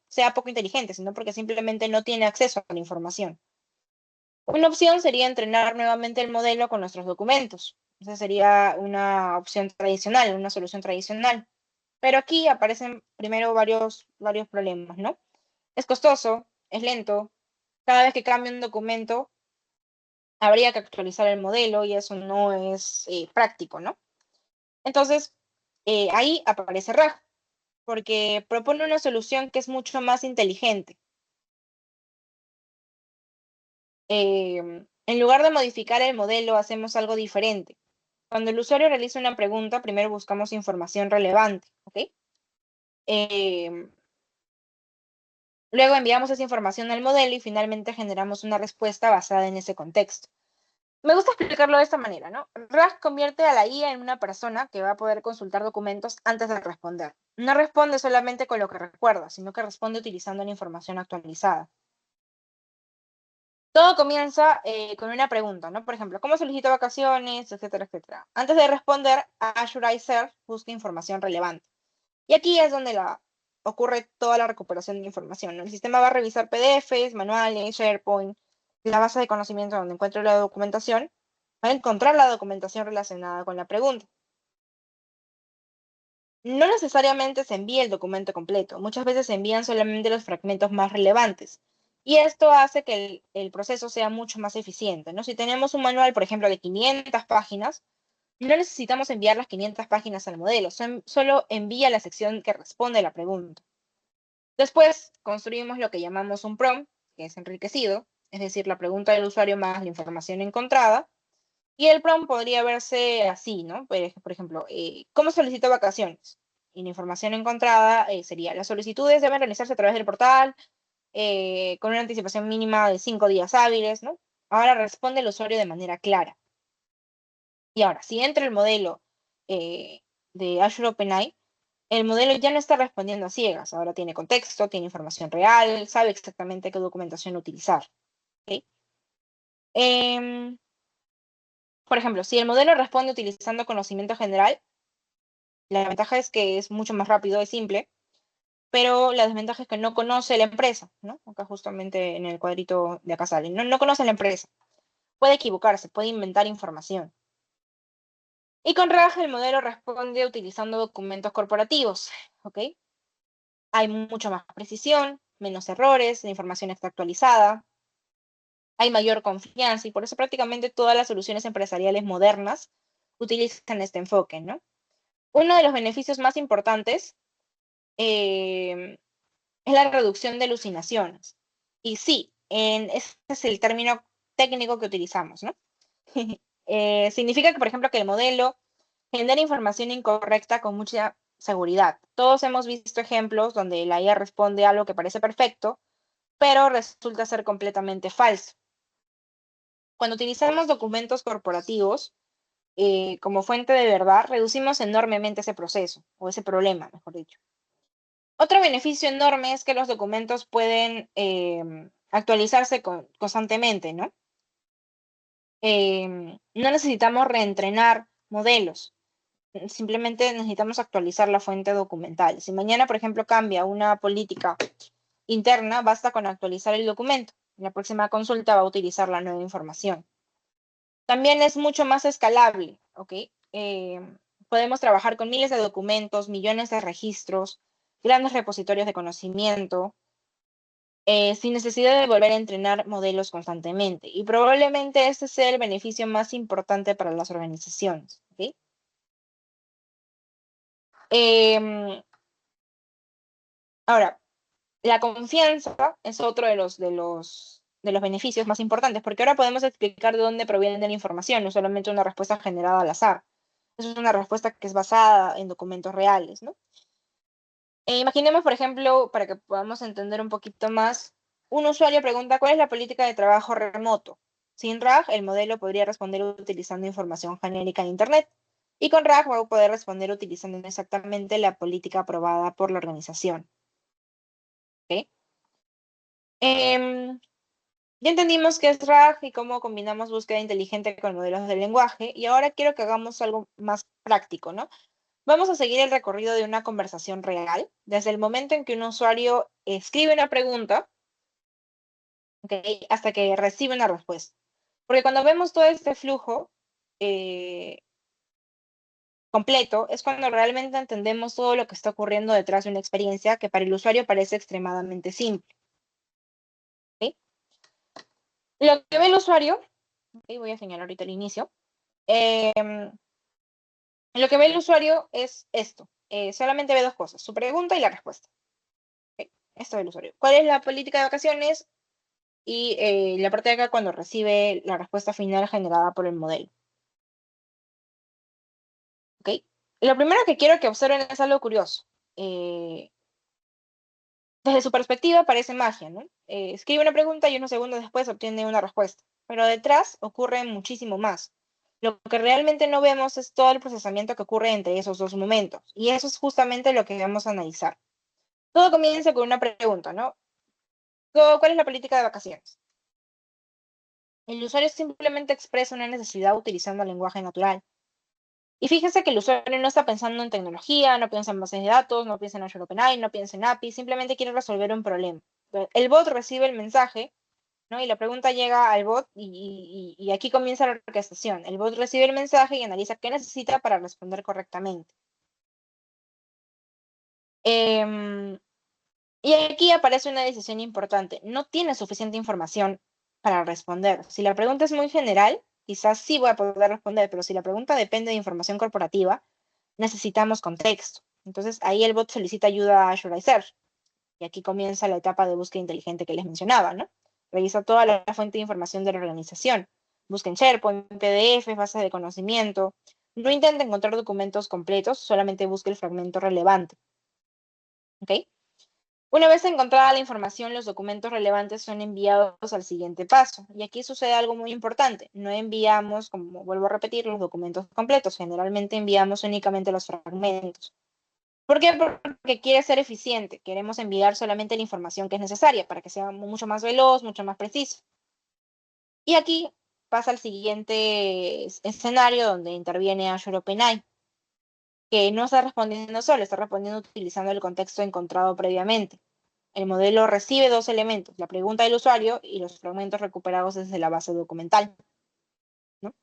sea poco inteligente, sino porque simplemente no tiene acceso a la información. Una opción sería entrenar nuevamente el modelo con nuestros documentos. Esa sería una opción tradicional, una solución tradicional. Pero aquí aparecen primero varios problemas, ¿no? Es costoso, es lento. Cada vez que cambia un documento, habría que actualizar el modelo y eso no es práctico, ¿no? Entonces, ahí aparece RAG, porque propone una solución que es mucho más inteligente. En lugar de modificar el modelo, hacemos algo diferente. Cuando el usuario realiza una pregunta, primero buscamos información relevante, ¿ok? Em, Luego enviamos esa información al modelo y finalmente generamos una respuesta basada en ese contexto. Me gusta explicarlo de esta manera, ¿no? RAG convierte a la IA en una persona que va a poder consultar documentos antes de responder. No responde solamente con lo que recuerda, sino que responde utilizando la información actualizada. Todo comienza con una pregunta, ¿no? Por ejemplo, ¿cómo solicito vacaciones? Etcétera, etcétera. Antes de responder, Azure iSearch busca información relevante. Y aquí es donde ocurre toda la recuperación de información, ¿no? El sistema va a revisar PDFs, manuales, SharePoint, la base de conocimiento donde encuentre la documentación, va a encontrar la documentación relacionada con la pregunta. No necesariamente se envía el documento completo, muchas veces se envían solamente los fragmentos más relevantes. Y esto hace que el proceso sea mucho más eficiente, ¿no? Si tenemos un manual, por ejemplo, de 500 páginas, no necesitamos enviar las 500 páginas al modelo, solo envía la sección que responde a la pregunta. Después construimos lo que llamamos un prompt, que es enriquecido, es decir, la pregunta del usuario más la información encontrada. Y el prompt podría verse así, ¿no? Por ejemplo, ¿cómo solicito vacaciones? Y la información encontrada sería, las solicitudes deben realizarse a través del portal, con una anticipación mínima de 5 días hábiles, ¿no? Ahora responde el usuario de manera clara. Y ahora, si entra el modelo eh, de Azure OpenAI, el modelo ya no está respondiendo a ciegas, ahora tiene contexto, tiene información real, sabe exactamente qué documentación utilizar. ¿Ok? Em, por ejemplo, si el modelo responde utilizando conocimiento general, la ventaja es que es mucho más rápido, es simple, pero la desventaja es que no conoce la empresa, ¿no? Acá justamente en el cuadrito de acá sale, no conoce la empresa. Puede equivocarse, puede inventar información. Y con RAG el modelo responde utilizando documentos corporativos, ¿ok? Hay mucho más precisión, menos errores, la información está actualizada, hay mayor confianza y por eso prácticamente todas las soluciones empresariales modernas utilizan este enfoque, ¿no? Uno de los beneficios más importantes eh, es la reducción de alucinaciones. Y sí, ese es el término técnico que utilizamos, ¿no? Significa que, por ejemplo, que el modelo genera información incorrecta con mucha seguridad. Todos hemos visto ejemplos donde la IA responde algo que parece perfecto, pero resulta ser completamente falso. Cuando utilizamos documentos corporativos como fuente de verdad, reducimos enormemente ese proceso, o ese problema, mejor dicho. Otro beneficio enorme es que los documentos pueden actualizarse constantemente, ¿no? No necesitamos reentrenar modelos, simplemente necesitamos actualizar la fuente documental. Si mañana, por ejemplo, cambia una política interna, basta con actualizar el documento. En la próxima consulta va a utilizar la nueva información. También es mucho más escalable, ¿ok? Podemos trabajar con miles de documentos, millones de registros, grandes repositorios de conocimiento, sin necesidad de volver a entrenar modelos constantemente. Y probablemente este sea el beneficio más importante para las organizaciones, ¿ok? Em, Ahora, la confianza es otro de los beneficios más importantes, porque ahora podemos explicar de dónde proviene la información, no solamente una respuesta generada al azar. Eso es una respuesta que es basada en documentos reales, ¿no? Imaginemos, por ejemplo, para que podamos entender un poquito más, un usuario pregunta ¿cuál es la política de trabajo remoto? Sin RAG, el modelo podría responder utilizando información genérica en Internet. Y con RAG va a poder responder utilizando exactamente la política aprobada por la organización. ¿Ok? Em, ya entendimos qué es RAG y cómo combinamos búsqueda inteligente con modelos de lenguaje. Y ahora quiero que hagamos algo más práctico, ¿no? Vamos a seguir el recorrido de una conversación real, desde el momento en que un usuario escribe una pregunta, ¿ok? Hasta que recibe una respuesta. Porque cuando vemos todo este flujo eh, completo, es cuando realmente entendemos todo lo que está ocurriendo detrás de una experiencia que para el usuario parece extremadamente simple. ¿Ok? Lo que ve el usuario, ¿ok? Voy a señalar ahorita el inicio, lo que ve el usuario es esto. Solamente ve dos cosas, su pregunta y la respuesta. ¿Ok? Esto ve el usuario. ¿Cuál es la política de vacaciones? Y la parte de acá cuando recibe la respuesta final generada por el modelo. ¿Ok? Lo primero que quiero que observen es algo curioso. Eh, Desde su perspectiva parece magia, ¿no? Escribe una pregunta y unos segundos después obtiene una respuesta. Pero detrás ocurre muchísimo más. Lo que realmente no vemos es todo el procesamiento que ocurre entre esos dos momentos. Y eso es justamente lo que vamos a analizar. Todo comienza con una pregunta, ¿no? ¿Cuál es la política de vacaciones? El usuario simplemente expresa una necesidad utilizando el lenguaje natural. Y fíjense que el usuario no está pensando en tecnología, no piensa en bases de datos, no piensa en Azure OpenAI, no piensa en API, simplemente quiere resolver un problema. El bot recibe el mensaje, ¿no? Y la pregunta llega al bot y aquí comienza la orquestación. El bot recibe el mensaje y analiza qué necesita para responder correctamente. Em, y aquí aparece una decisión importante. No tiene suficiente información para responder. Si la pregunta es muy general, quizás sí voy a poder responder, pero si la pregunta depende de información corporativa, necesitamos contexto. Entonces ahí el bot solicita ayuda a Azure Search. Y aquí comienza la etapa de búsqueda inteligente que les mencionaba, ¿no? Revisa toda la fuente de información de la organización. Busca en SharePoint, PDF, bases de conocimiento. No intenta encontrar documentos completos, solamente busca el fragmento relevante. ¿Ok? Una vez encontrada la información, los documentos relevantes son enviados al siguiente paso. Y aquí sucede algo muy importante. No enviamos, como vuelvo a repetir, los documentos completos. Generalmente enviamos únicamente los fragmentos. ¿Por qué? Porque quiere ser eficiente. Queremos enviar solamente la información que es necesaria para que sea mucho más veloz, mucho más preciso. Y aquí pasa al siguiente escenario donde interviene Azure OpenAI, que no está respondiendo solo, está respondiendo utilizando el contexto encontrado previamente. El modelo recibe dos elementos, la pregunta del usuario y los fragmentos recuperados desde la base documental, ¿no?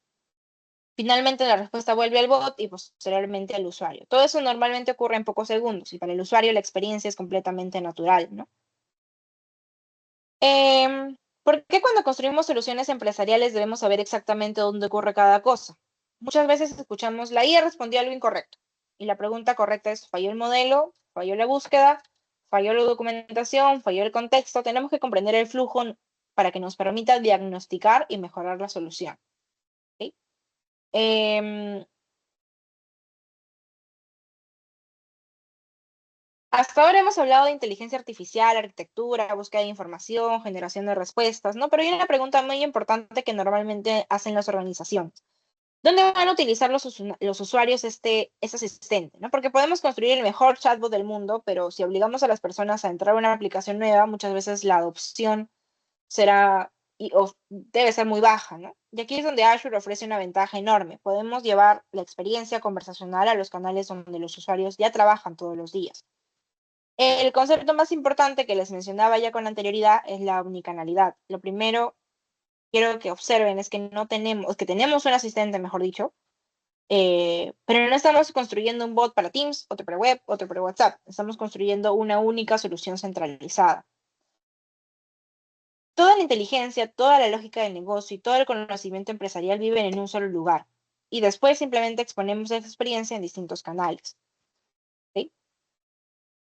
Finalmente la respuesta vuelve al bot y posteriormente al usuario. Todo eso normalmente ocurre en pocos segundos y para el usuario la experiencia es completamente natural, ¿no? ¿Por qué cuando construimos soluciones empresariales debemos saber exactamente dónde ocurre cada cosa? Muchas veces escuchamos la IA respondió algo incorrecto y la pregunta correcta es ¿falló el modelo? ¿Falló la búsqueda? ¿Falló la documentación? ¿Falló el contexto? Tenemos que comprender el flujo para que nos permita diagnosticar y mejorar la solución. ¿Ok? Em, Hasta ahora hemos hablado de inteligencia artificial, arquitectura, búsqueda de información, generación de respuestas, ¿no? Pero hay una pregunta muy importante que normalmente hacen las organizaciones. ¿Dónde van a utilizar los usuarios este asistente? ¿No? Porque podemos construir el mejor chatbot del mundo, pero si obligamos a las personas a entrar a una aplicación nueva, muchas veces la adopción será o debe ser muy baja, ¿no? Y aquí es donde Azure ofrece una ventaja enorme. Podemos llevar la experiencia conversacional a los canales donde los usuarios ya trabajan todos los días. El concepto más importante que les mencionaba ya con anterioridad es la omnicanalidad. Lo primero quiero que observen es que no tenemos, que tenemos un asistente, mejor dicho, pero no estamos construyendo un bot para Teams, otro para web, otro para WhatsApp. Estamos construyendo una única solución centralizada. Toda la inteligencia, toda la lógica del negocio y todo el conocimiento empresarial viven en un solo lugar. Y después simplemente exponemos esa experiencia en distintos canales. ¿Ok?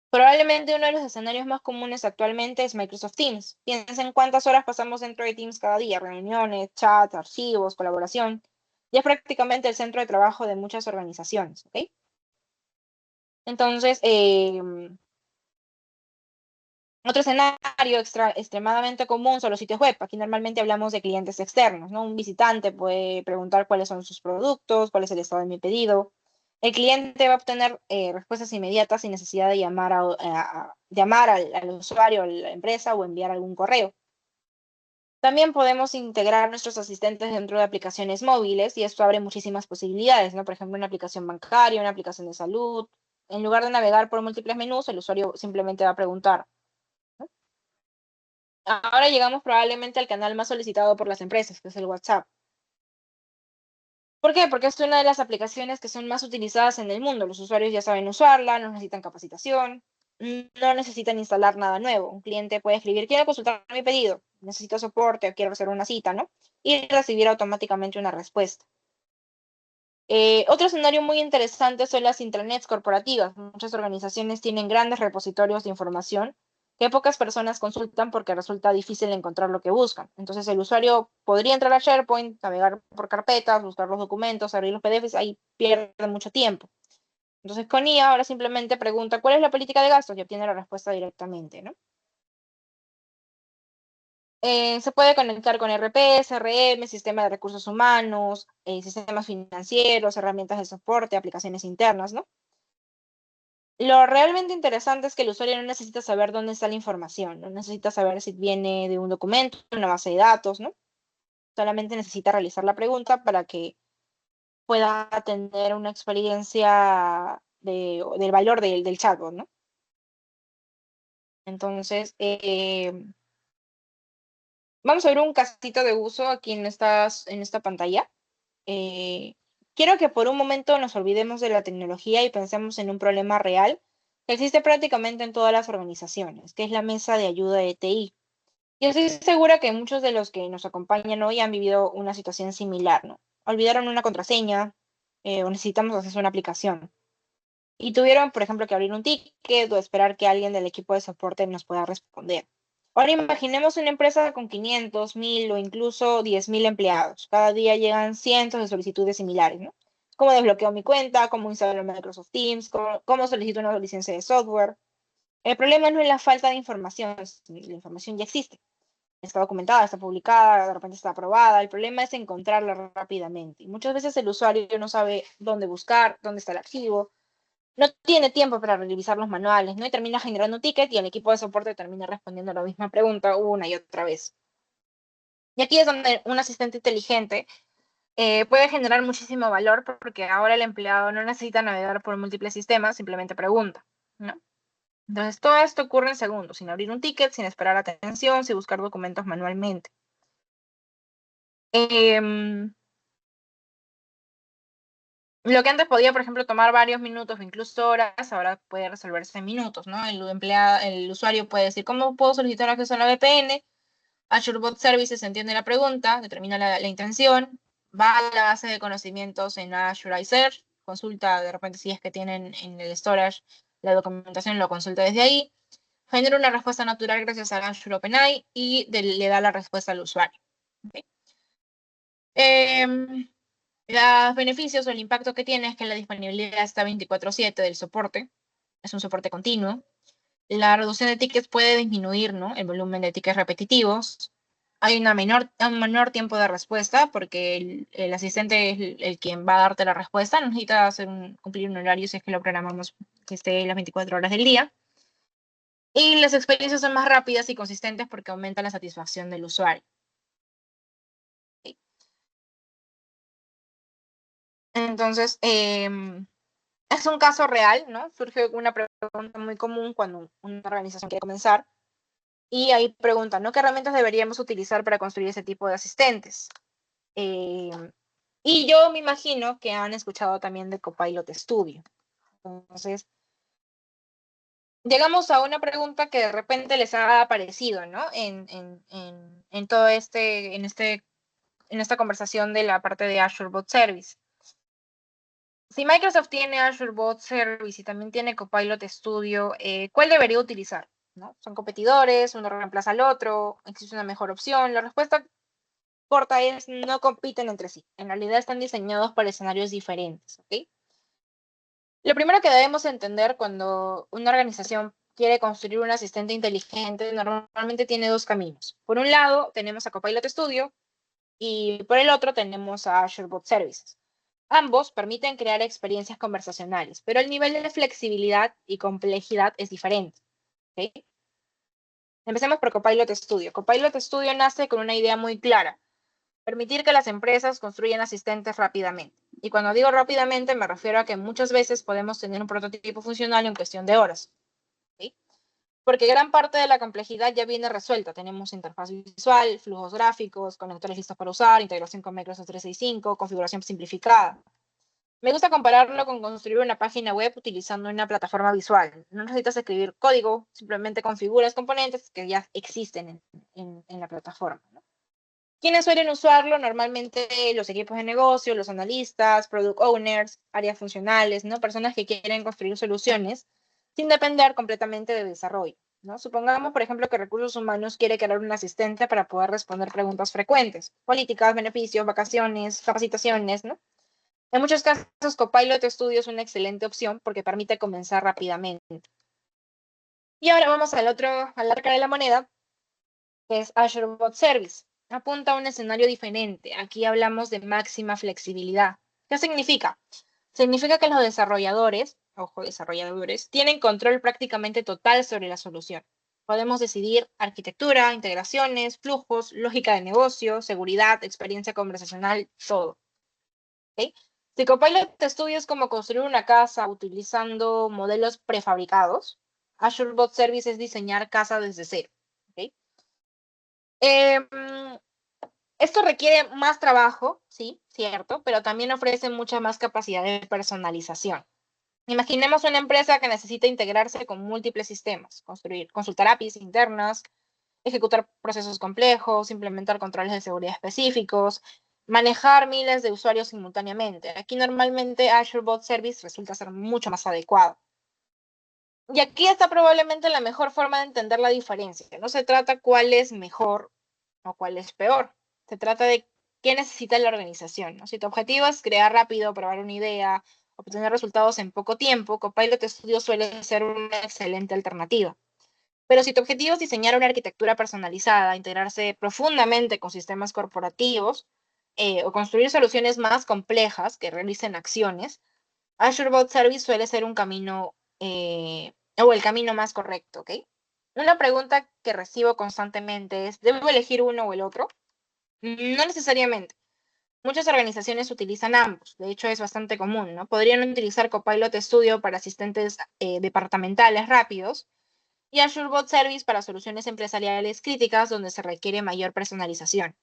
Probablemente uno de los escenarios más comunes actualmente es Microsoft Teams. Piensa en cuántas horas pasamos dentro de Teams cada día, reuniones, chats, archivos, colaboración. Ya es prácticamente el centro de trabajo de muchas organizaciones, ¿ok? Entonces, Otro escenario extremadamente común son los sitios web. Aquí normalmente hablamos de clientes externos, ¿no? Un visitante puede preguntar cuáles son sus productos, cuál es el estado de mi pedido. El cliente va a obtener respuestas inmediatas sin necesidad de llamar al usuario, a la empresa o enviar algún correo. También podemos integrar nuestros asistentes dentro de aplicaciones móviles y esto abre muchísimas posibilidades, ¿no? Por ejemplo, una aplicación bancaria, una aplicación de salud. En lugar de navegar por múltiples menús, el usuario simplemente va a preguntar. Ahora llegamos probablemente al canal más solicitado por las empresas, que es el WhatsApp. ¿Por qué? Porque es una de las aplicaciones que son más utilizadas en el mundo. Los usuarios ya saben usarla, no necesitan capacitación, no necesitan instalar nada nuevo. Un cliente puede escribir, quiero consultar mi pedido, necesito soporte o quiero hacer una cita, ¿no? Y recibir automáticamente una respuesta. Otro escenario muy interesante son las intranets corporativas. Muchas organizaciones tienen grandes repositorios de información que pocas personas consultan porque resulta difícil encontrar lo que buscan. Entonces el usuario podría entrar a SharePoint, navegar por carpetas, buscar los documentos, abrir los PDFs, ahí pierde mucho tiempo. Entonces con IA ahora simplemente pregunta cuál es la política de gastos y obtiene la respuesta directamente, ¿no? Se puede conectar con RP, CRM, sistema de recursos humanos, sistemas financieros, herramientas de soporte, aplicaciones internas, ¿no? Lo realmente interesante es que el usuario no necesita saber dónde está la información, no necesita saber si viene de un documento, una base de datos, ¿no? Solamente necesita realizar la pregunta para que pueda tener una experiencia del valor del chatbot, ¿no? Entonces, vamos a ver un casito de uso aquí en esta pantalla. Eh, Quiero que por un momento nos olvidemos de la tecnología y pensemos en un problema real que existe prácticamente en todas las organizaciones, que es la mesa de ayuda de TI. Yo estoy segura que muchos de los que nos acompañan hoy han vivido una situación similar, ¿no? Olvidaron una contraseña o necesitamos hacer una aplicación. Y tuvieron, por ejemplo, que abrir un ticket o esperar que alguien del equipo de soporte nos pueda responder. Ahora imaginemos una empresa con 500, 1000 o incluso 10.000 empleados. Cada día llegan cientos de solicitudes similares, ¿no? ¿Cómo desbloqueo mi cuenta? ¿Cómo instalo Microsoft Teams? ¿Cómo solicito una licencia de software? El problema no es la falta de información, la información ya existe, está documentada, está publicada, de repente está aprobada. El problema es encontrarla rápidamente. Y muchas veces el usuario no sabe dónde buscar, dónde está el archivo, no tiene tiempo para revisar los manuales, ¿no? Y termina generando un ticket y el equipo de soporte termina respondiendo la misma pregunta una y otra vez. Y aquí es donde un asistente inteligente puede generar muchísimo valor porque ahora el empleado no necesita navegar por múltiples sistemas, simplemente pregunta, ¿no? Entonces, todo esto ocurre en segundos, sin abrir un ticket, sin esperar atención, sin buscar documentos manualmente. Em, lo que antes podía, por ejemplo, tomar varios minutos o incluso horas, ahora puede resolverse en minutos, ¿no? El usuario puede decir, ¿cómo puedo solicitar acceso a la VPN? Azure Bot Services entiende la pregunta, determina la intención, va a la base de conocimientos en Azure iSearch, consulta de repente si es que tienen en el storage la documentación, lo consulta desde ahí, genera una respuesta natural gracias a Azure OpenAI y le da la respuesta al usuario. ¿Okay? Los beneficios o el impacto que tiene es que la disponibilidad está 24/7 del soporte, es un soporte continuo. La reducción de tickets puede disminuir, ¿no? El volumen de tickets repetitivos. Hay un menor tiempo de respuesta porque el asistente es el quien va a darte la respuesta. No necesita cumplir un horario si es que lo programamos que esté las 24 horas del día. Y las experiencias son más rápidas y consistentes porque aumenta la satisfacción del usuario. Entonces, es un caso real, ¿no? Surge una pregunta muy común cuando una organización quiere comenzar. Y ahí preguntan, ¿no? ¿Qué herramientas deberíamos utilizar para construir ese tipo de asistentes? Eh, y yo me imagino que han escuchado también de Copilot Studio. Entonces, llegamos a una pregunta que de repente les ha aparecido, ¿no? En todo en esta conversación de la parte de Azure Bot Service. Si Microsoft tiene Azure Bot Service y también tiene Copilot Studio, ¿cuál debería utilizar? ¿No? ¿Son competidores? ¿Uno reemplaza al otro? ¿Existe una mejor opción? La respuesta corta es no compiten entre sí. En realidad están diseñados para escenarios diferentes, ¿ok? Lo primero que debemos entender cuando una organización quiere construir un asistente inteligente, normalmente tiene dos caminos. Por un lado, tenemos a Copilot Studio y por el otro tenemos a Azure Bot Services. Ambos permiten crear experiencias conversacionales, pero el nivel de flexibilidad y complejidad es diferente. ¿Okay? Empecemos por Copilot Studio. Copilot Studio nace con una idea muy clara: permitir que las empresas construyan asistentes rápidamente. Y cuando digo rápidamente, me refiero a que muchas veces podemos tener un prototipo funcional en cuestión de horas. ¿Sí? Porque gran parte de la complejidad ya viene resuelta. Tenemos interfaz visual, flujos gráficos, conectores listos para usar, integración con Microsoft 365, configuración simplificada. Me gusta compararlo con construir una página web utilizando una plataforma visual. No necesitas escribir código, simplemente configuras componentes que ya existen en la plataforma, ¿no? ¿Quiénes suelen usarlo? Normalmente los equipos de negocio, los analistas, product owners, áreas funcionales, ¿no? Personas que quieren construir soluciones sin depender completamente de desarrollo, ¿no? Supongamos, por ejemplo, que recursos humanos quiere crear un asistente para poder responder preguntas frecuentes: políticas, beneficios, vacaciones, capacitaciones, ¿no? En muchos casos, Copilot Studio es una excelente opción porque permite comenzar rápidamente. Y ahora vamos a la otra cara de la moneda, que es Azure Bot Service. Apunta a un escenario diferente. Aquí hablamos de máxima flexibilidad. ¿Qué significa? Significa que los desarrolladores, ojo, desarrolladores, tienen control prácticamente total sobre la solución. Podemos decidir arquitectura, integraciones, flujos, lógica de negocio, seguridad, experiencia conversacional, todo. ¿Okay? Si Copilot Studio es como construir una casa utilizando modelos prefabricados, Azure Bot Service es diseñar casa desde cero. ¿Okay? Em, Esto requiere más trabajo, sí, cierto, pero también ofrece mucha más capacidad de personalización. Imaginemos una empresa que necesita integrarse con múltiples sistemas, consultar APIs internas, ejecutar procesos complejos, implementar controles de seguridad específicos, manejar miles de usuarios simultáneamente. Aquí normalmente Azure Bot Service resulta ser mucho más adecuado. Y aquí está probablemente la mejor forma de entender la diferencia. No se trata cuál es mejor o cuál es peor. Se trata de qué necesita la organización, ¿no? Si tu objetivo es crear rápido, probar una idea, obtener resultados en poco tiempo, Copilot Studio suele ser una excelente alternativa. Pero si tu objetivo es diseñar una arquitectura personalizada, integrarse profundamente con sistemas corporativos, o construir soluciones más complejas que realicen acciones, Azure Bot Service suele ser un camino, o el camino más correcto, ¿ok? Una pregunta que recibo constantemente es: ¿debo elegir uno o el otro? No necesariamente. Muchas organizaciones utilizan ambos. De hecho, es bastante común, ¿no? Podrían utilizar Copilot Studio para asistentes departamentales rápidos y Azure Bot Service para soluciones empresariales críticas donde se requiere mayor personalización.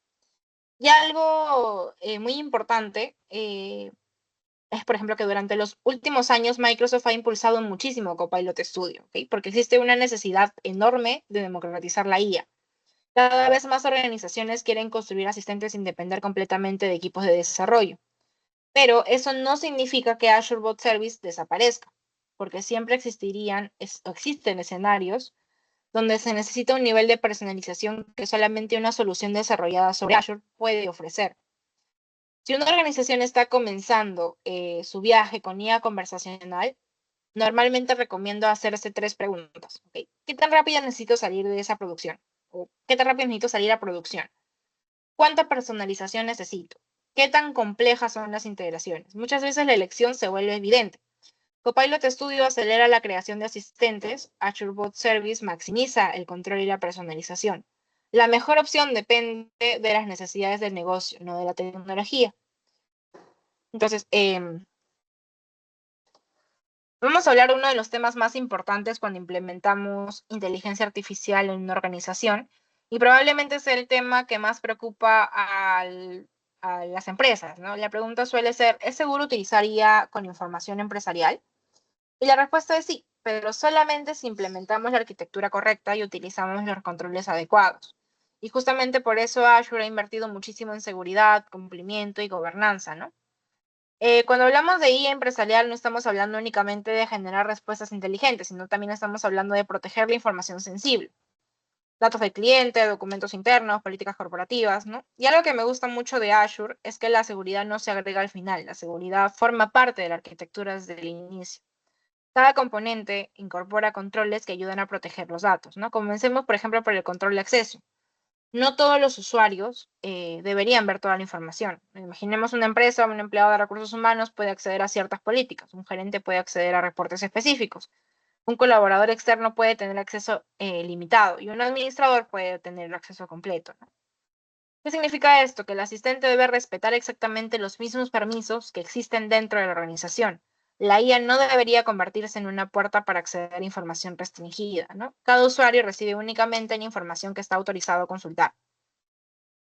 Y algo muy importante es, por ejemplo, que durante los últimos años Microsoft ha impulsado muchísimo Copilot Studio, ¿ok? Porque existe una necesidad enorme de democratizar la IA. Cada vez más organizaciones quieren construir asistentes sin depender completamente de equipos de desarrollo. Pero eso no significa que Azure Bot Service desaparezca, porque siempre existen escenarios donde se necesita un nivel de personalización que solamente una solución desarrollada sobre Azure puede ofrecer. Si una organización está comenzando su viaje con IA conversacional, normalmente recomiendo hacerse tres preguntas. ¿Okay? ¿Qué tan rápido necesito salir de esa producción? ¿O qué tan rápido necesito salir a producción? ¿Cuánta personalización necesito? ¿Qué tan complejas son las integraciones? Muchas veces la elección se vuelve evidente. Copilot Studio acelera la creación de asistentes, Azure Bot Service maximiza el control y la personalización. La mejor opción depende de las necesidades del negocio, no de la tecnología. Entonces, vamos a hablar de uno de los temas más importantes cuando implementamos inteligencia artificial en una organización, y probablemente es el tema que más preocupa a las empresas, ¿no? La pregunta suele ser: ¿es seguro utilizar IA con información empresarial? Y la respuesta es sí, pero solamente si implementamos la arquitectura correcta y utilizamos los controles adecuados. Y justamente por eso Azure ha invertido muchísimo en seguridad, cumplimiento y gobernanza, ¿no? Cuando hablamos de IA empresarial, no estamos hablando únicamente de generar respuestas inteligentes, sino también estamos hablando de proteger la información sensible: datos del cliente, documentos internos, políticas corporativas, ¿no? Y algo que me gusta mucho de Azure es que la seguridad no se agrega al final, la seguridad forma parte de la arquitectura desde el inicio. Cada componente incorpora controles que ayudan a proteger los datos, ¿no? Comencemos, por ejemplo, por el control de acceso. No todos los usuarios deberían ver toda la información. Imaginemos una empresa, un empleado de recursos humanos puede acceder a ciertas políticas, un gerente puede acceder a reportes específicos, un colaborador externo puede tener acceso limitado y un administrador puede tener el acceso completo, ¿no? ¿Qué significa esto? Que el asistente debe respetar exactamente los mismos permisos que existen dentro de la organización. La IA no debería convertirse en una puerta para acceder a información restringida, ¿no? Cada usuario recibe únicamente la información que está autorizado a consultar.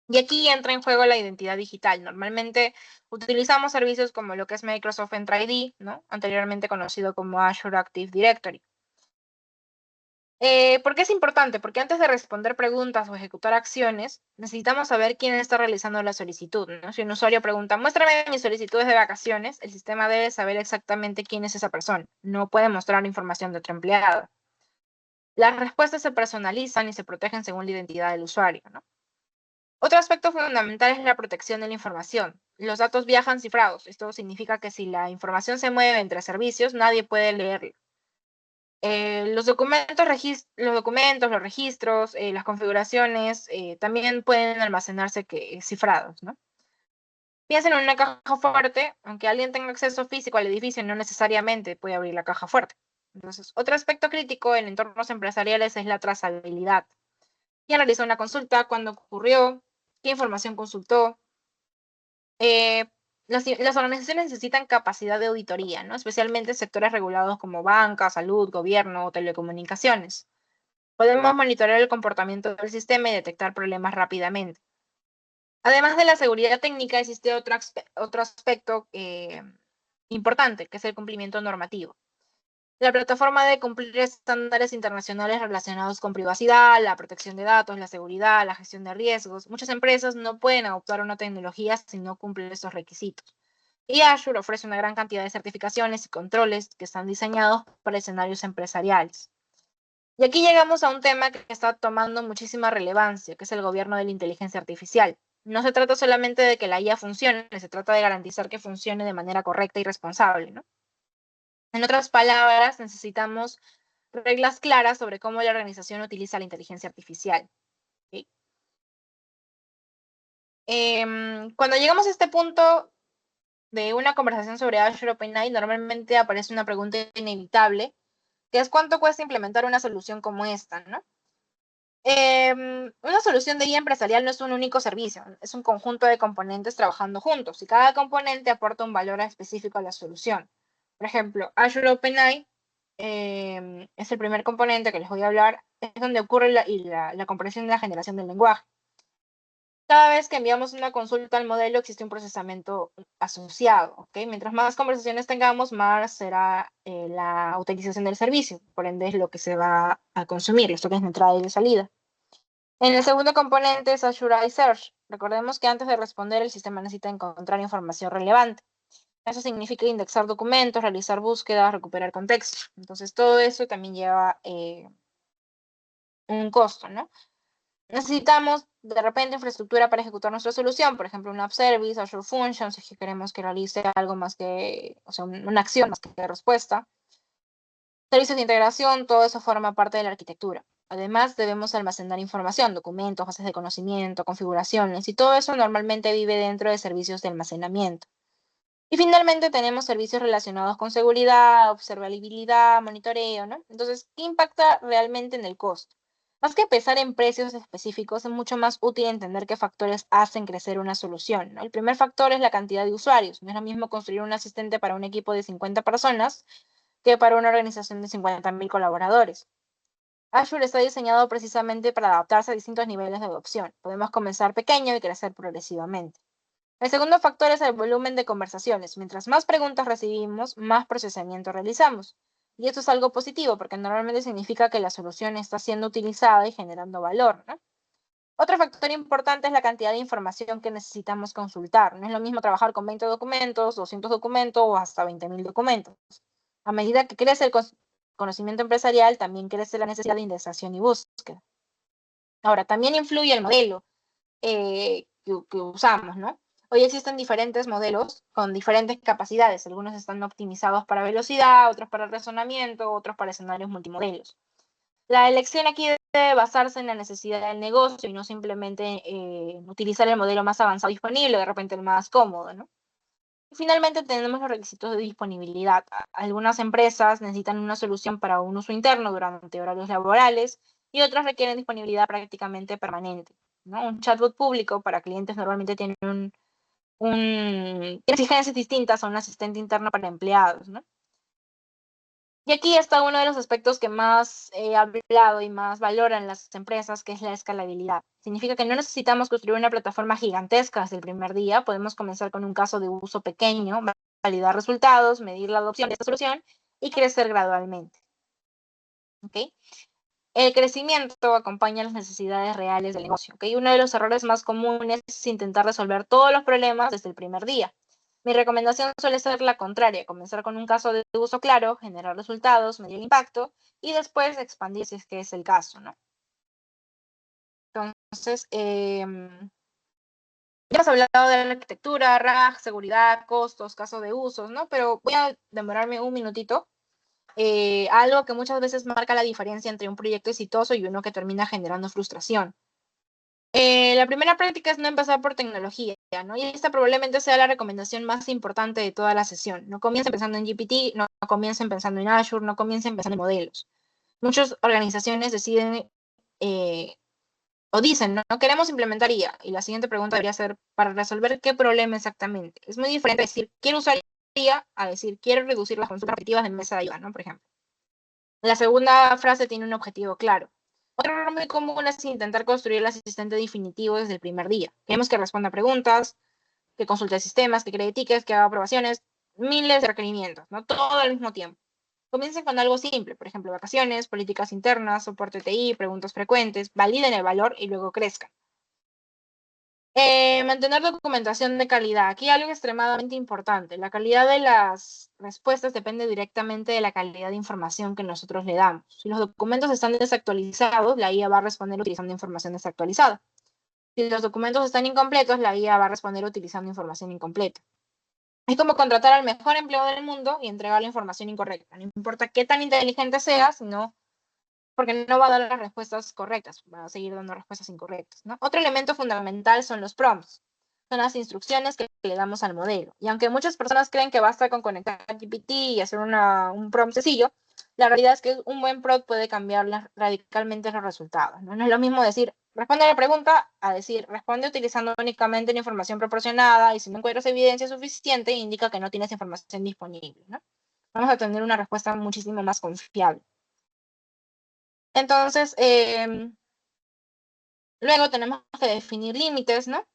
Y aquí entra en juego la identidad digital. Normalmente utilizamos servicios como lo que es Microsoft Entra ID, ¿no? Anteriormente conocido como Azure Active Directory. ¿Por qué es importante? Porque antes de responder preguntas o ejecutar acciones, necesitamos saber quién está realizando la solicitud, ¿no? Si un usuario pregunta, muéstrame mis solicitudes de vacaciones, el sistema debe saber exactamente quién es esa persona. No puede mostrar información de otro empleado. Las respuestas se personalizan y se protegen según la identidad del usuario, ¿no? Otro aspecto fundamental es la protección de la información. Los datos viajan cifrados. Esto significa que si la información se mueve entre servicios, nadie puede leerla. Los registros, las configuraciones también pueden almacenarse cifrados, ¿no? Piensen en una caja fuerte, aunque alguien tenga acceso físico al edificio, no necesariamente puede abrir la caja fuerte. Entonces, otro aspecto crítico en entornos empresariales es la trazabilidad. ¿Quién realizó una consulta? ¿Cuándo ocurrió? ¿Qué información consultó? Eh, las organizaciones necesitan capacidad de auditoría, ¿no? Especialmente en sectores regulados como banca, salud, gobierno o telecomunicaciones. Podemos monitorear el comportamiento del sistema y detectar problemas rápidamente. Además de la seguridad técnica, existe otro aspecto importante, que es el cumplimiento normativo. La plataforma debe cumplir estándares internacionales relacionados con privacidad, la protección de datos, la seguridad, la gestión de riesgos. Muchas empresas no pueden adoptar una tecnología si no cumplen estos requisitos. Y Azure ofrece una gran cantidad de certificaciones y controles que están diseñados para escenarios empresariales. Y aquí llegamos a un tema que está tomando muchísima relevancia, que es el gobierno de la inteligencia artificial. No se trata solamente de que la IA funcione, se trata de garantizar que funcione de manera correcta y responsable, ¿no? En otras palabras, necesitamos reglas claras sobre cómo la organización utiliza la inteligencia artificial. ¿Sí? Cuando llegamos a este punto de una conversación sobre Azure OpenAI, normalmente aparece una pregunta inevitable, que es cuánto cuesta implementar una solución como esta, ¿no? Una solución de IA empresarial no es un único servicio, es un conjunto de componentes trabajando juntos y cada componente aporta un valor específico a la solución. Por ejemplo, Azure OpenAI es el primer componente que les voy a hablar, es donde ocurre la comprensión y la generación del lenguaje. Cada vez que enviamos una consulta al modelo existe un procesamiento asociado, ¿ok? Mientras más conversaciones tengamos, más será la utilización del servicio, por ende es lo que se va a consumir, los tokens de entrada y de salida. En el segundo componente es Azure iSearch. Recordemos que antes de responder el sistema necesita encontrar información relevante. Eso significa indexar documentos, realizar búsquedas, recuperar contexto. Entonces todo eso también lleva un costo, ¿no? Necesitamos de repente infraestructura para ejecutar nuestra solución, por ejemplo, un app service, Azure Functions, si queremos que realice algo más que, o sea, una acción más que respuesta. Servicios de integración, todo eso forma parte de la arquitectura. Además, debemos almacenar información, documentos, bases de conocimiento, configuraciones, y todo eso normalmente vive dentro de servicios de almacenamiento. Y finalmente tenemos servicios relacionados con seguridad, observabilidad, monitoreo, ¿no? Entonces, ¿qué impacta realmente en el costo? Más que pensar en precios específicos, es mucho más útil entender qué factores hacen crecer una solución, ¿no? El primer factor es la cantidad de usuarios. No es lo mismo construir un asistente para un equipo de 50 personas que para una organización de 50.000 colaboradores. Azure está diseñado precisamente para adaptarse a distintos niveles de adopción. Podemos comenzar pequeño y crecer progresivamente. El segundo factor es el volumen de conversaciones. Mientras más preguntas recibimos, más procesamiento realizamos. Y esto es algo positivo porque normalmente significa que la solución está siendo utilizada y generando valor, ¿no? Otro factor importante es la cantidad de información que necesitamos consultar. No es lo mismo trabajar con 20 documentos, 200 documentos o hasta 20.000 documentos. A medida que crece el conocimiento empresarial, también crece la necesidad de indexación y búsqueda. Ahora, también influye el modelo que usamos, ¿no? Hoy existen diferentes modelos con diferentes capacidades. Algunos están optimizados para velocidad, otros para razonamiento, otros para escenarios multimodelos. La elección aquí debe basarse en la necesidad del negocio y no simplemente utilizar el modelo más avanzado disponible, de repente el más cómodo, ¿no? Finalmente tenemos los requisitos de disponibilidad. Algunas empresas necesitan una solución para un uso interno durante horarios laborales y otras requieren disponibilidad prácticamente permanente, ¿no? Un chatbot público para clientes normalmente tiene tiene exigencias distintas a un asistente interno para empleados, ¿no? Y aquí está uno de los aspectos que más he hablado y más valoran las empresas, que es la escalabilidad. Significa que no necesitamos construir una plataforma gigantesca desde el primer día, podemos comenzar con un caso de uso pequeño, validar resultados, medir la adopción de esta solución y crecer gradualmente. ¿Ok? El crecimiento acompaña las necesidades reales del negocio. ¿Ok? Uno de los errores más comunes es intentar resolver todos los problemas desde el primer día. Mi recomendación suele ser la contraria, comenzar con un caso de uso claro, generar resultados, medir el impacto y después expandir si es que es el caso, ¿no? Entonces, ya hemos hablado de la arquitectura, RAG, seguridad, costos, caso de usos, ¿no? Pero voy a demorarme un minutito. Algo que muchas veces marca la diferencia entre un proyecto exitoso y uno que termina generando frustración. La primera práctica es no empezar por tecnología, ¿no? Y esta probablemente sea la recomendación más importante de toda la sesión. No comiencen pensando en GPT, no comiencen pensando en Azure, no comiencen pensando en modelos. Muchas organizaciones deciden o dicen, ¿no? No queremos implementar IA. Y la siguiente pregunta debería ser, ¿para resolver qué problema exactamente? Es muy diferente decir, quiero usar IA a decir, quiero reducir las consultas repetitivas de mesa de ayuda, ¿no? Por ejemplo. La segunda frase tiene un objetivo claro. Otro error muy común es intentar construir el asistente definitivo desde el primer día. Queremos que responda a preguntas, que consulte sistemas, que cree tickets, que haga aprobaciones, miles de requerimientos, ¿no? Todo al mismo tiempo. Comiencen con algo simple, por ejemplo, vacaciones, políticas internas, soporte TI, preguntas frecuentes, validen el valor y luego crezcan. Mantener documentación de calidad. Aquí hay algo extremadamente importante. La calidad de las respuestas depende directamente de la calidad de información que nosotros le damos. Si los documentos están desactualizados, la IA va a responder utilizando información desactualizada. Si los documentos están incompletos, la IA va a responder utilizando información incompleta. Es como contratar al mejor empleado del mundo y entregar la información incorrecta. No importa qué tan inteligente sea, sino porque no va a dar las respuestas correctas, va a seguir dando respuestas incorrectas, ¿no? Otro elemento fundamental son los prompts, son las instrucciones que le damos al modelo. Y aunque muchas personas creen que basta con conectar GPT y hacer un prompt sencillo, la realidad es que un buen prompt puede cambiar radicalmente los resultados, ¿no? No es lo mismo decir, responde a la pregunta, a decir, responde utilizando únicamente la información proporcionada y si no encuentras evidencia suficiente, indica que no tienes información disponible, ¿no? Vamos a tener una respuesta muchísimo más confiable. Entonces, luego tenemos que definir límites, ¿no?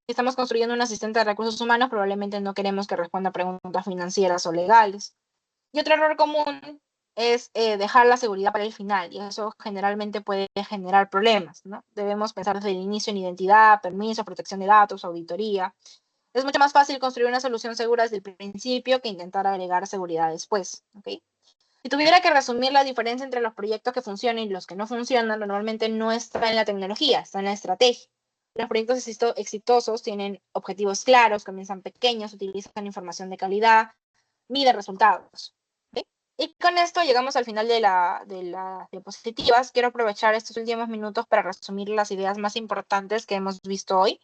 Si estamos construyendo un asistente de recursos humanos, probablemente no queremos que responda a preguntas financieras o legales. Y otro error común es dejar la seguridad para el final, y eso generalmente puede generar problemas, ¿no? Debemos pensar desde el inicio en identidad, permisos, protección de datos, auditoría. Es mucho más fácil construir una solución segura desde el principio que intentar agregar seguridad después, ¿ok? Si tuviera que resumir la diferencia entre los proyectos que funcionan y los que no funcionan, normalmente no está en la tecnología, está en la estrategia. Los proyectos exitosos tienen objetivos claros, comienzan pequeños, utilizan información de calidad, miden resultados. ¿Sí? Y con esto llegamos al final de las diapositivas. Quiero aprovechar estos últimos minutos para resumir las ideas más importantes que hemos visto hoy,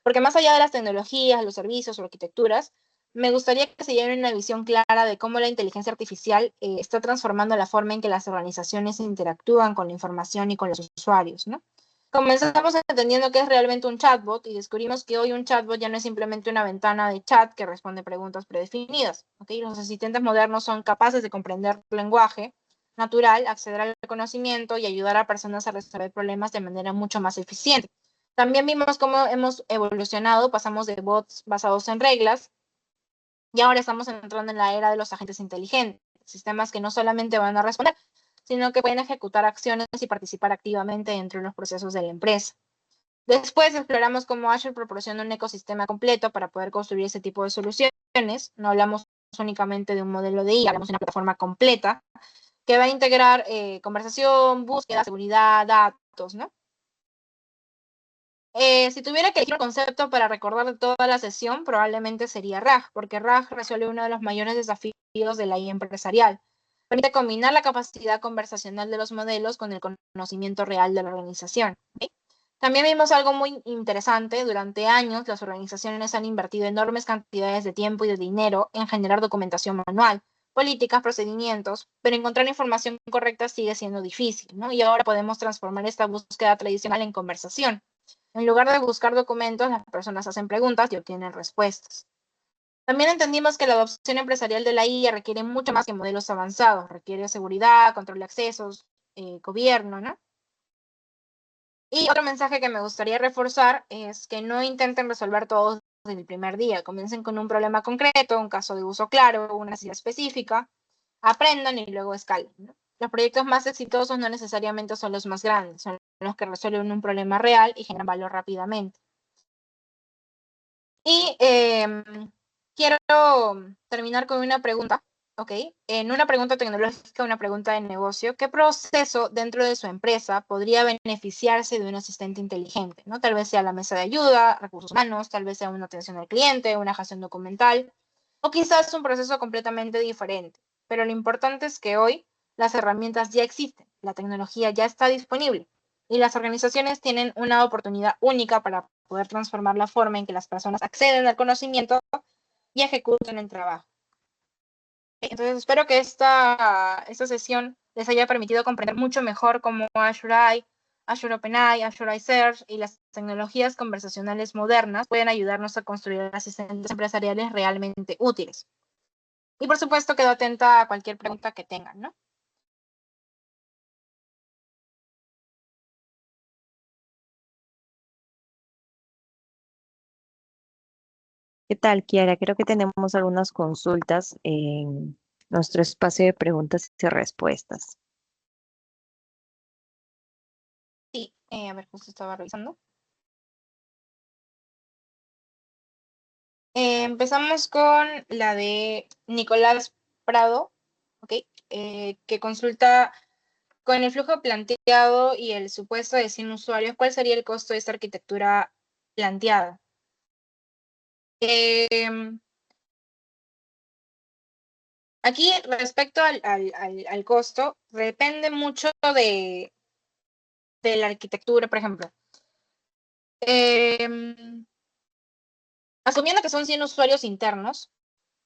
porque más allá de las tecnologías, los servicios o arquitecturas, me gustaría que se lleve una visión clara de cómo la inteligencia artificial está transformando la forma en que las organizaciones interactúan con la información y con los usuarios, ¿no? Comenzamos entendiendo qué es realmente un chatbot y descubrimos que hoy un chatbot ya no es simplemente una ventana de chat que responde preguntas predefinidas. ¿Okay? Los asistentes modernos son capaces de comprender el lenguaje natural, acceder al conocimiento y ayudar a personas a resolver problemas de manera mucho más eficiente. También vimos cómo hemos evolucionado, pasamos de bots basados en reglas y ahora estamos entrando en la era de los agentes inteligentes, sistemas que no solamente van a responder, sino que pueden ejecutar acciones y participar activamente dentro de los procesos de la empresa. Después exploramos cómo Azure proporciona un ecosistema completo para poder construir ese tipo de soluciones. No hablamos únicamente de un modelo de IA, hablamos de una plataforma completa que va a integrar conversación, búsqueda, seguridad, datos, ¿no? Si tuviera que elegir un concepto para recordar de toda la sesión, probablemente sería RAG, porque RAG resuelve uno de los mayores desafíos de la IA empresarial. Permite combinar la capacidad conversacional de los modelos con el conocimiento real de la organización. ¿Ok? También vimos algo muy interesante. Durante años, las organizaciones han invertido enormes cantidades de tiempo y de dinero en generar documentación manual, políticas, procedimientos, pero encontrar información correcta sigue siendo difícil, ¿no? Y ahora podemos transformar esta búsqueda tradicional en conversación. En lugar de buscar documentos, las personas hacen preguntas y obtienen respuestas. También entendimos que la adopción empresarial de la IA requiere mucho más que modelos avanzados, requiere seguridad, control de accesos, gobierno, ¿no? Y otro mensaje que me gustaría reforzar es que no intenten resolver todo desde el primer día. Comiencen con un problema concreto, un caso de uso claro, una necesidad específica, aprendan y luego escalen, ¿no? Los proyectos más exitosos no necesariamente son los más grandes, son los que resuelven un problema real y generan valor rápidamente. Y quiero terminar con una pregunta, ¿ok? En una pregunta tecnológica, una pregunta de negocio, ¿qué proceso dentro de su empresa podría beneficiarse de un asistente inteligente? ¿No? Tal vez sea la mesa de ayuda, recursos humanos, tal vez sea una atención al cliente, una gestión documental, o quizás un proceso completamente diferente. Pero lo importante es que hoy las herramientas ya existen, la tecnología ya está disponible y las organizaciones tienen una oportunidad única para poder transformar la forma en que las personas acceden al conocimiento y ejecutan el trabajo. Entonces, espero que esta sesión les haya permitido comprender mucho mejor cómo Azure AI, Azure OpenAI, Azure iSearch y las tecnologías conversacionales modernas pueden ayudarnos a construir asistentes empresariales realmente útiles. Y por supuesto, quedo atenta a cualquier pregunta que tengan, ¿no? ¿Qué tal, Kiara? Creo que tenemos algunas consultas en nuestro espacio de preguntas y respuestas. Sí, a ver, justo estaba revisando. Empezamos con la de Nicolás Prado, ¿ok? Que consulta con el flujo planteado y el supuesto de 100 usuarios, ¿cuál sería el costo de esta arquitectura planteada? Em, Aquí, respecto al costo, depende mucho de la arquitectura, por ejemplo. Em, Asumiendo que son 100 usuarios internos,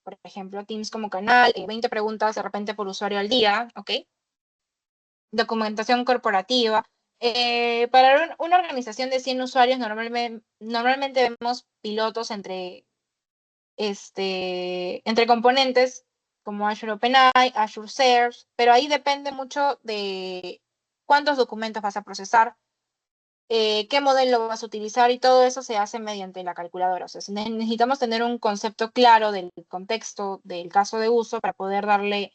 por ejemplo, Teams como canal, 20 preguntas de repente por usuario al día, ¿ok? Documentación corporativa. Para una organización de 100 usuarios, normalmente vemos pilotos entre componentes como Azure OpenAI, Azure Search, pero ahí depende mucho de cuántos documentos vas a procesar, qué modelo vas a utilizar y todo eso se hace mediante la calculadora. O sea, necesitamos tener un concepto claro del contexto del caso de uso para poder darle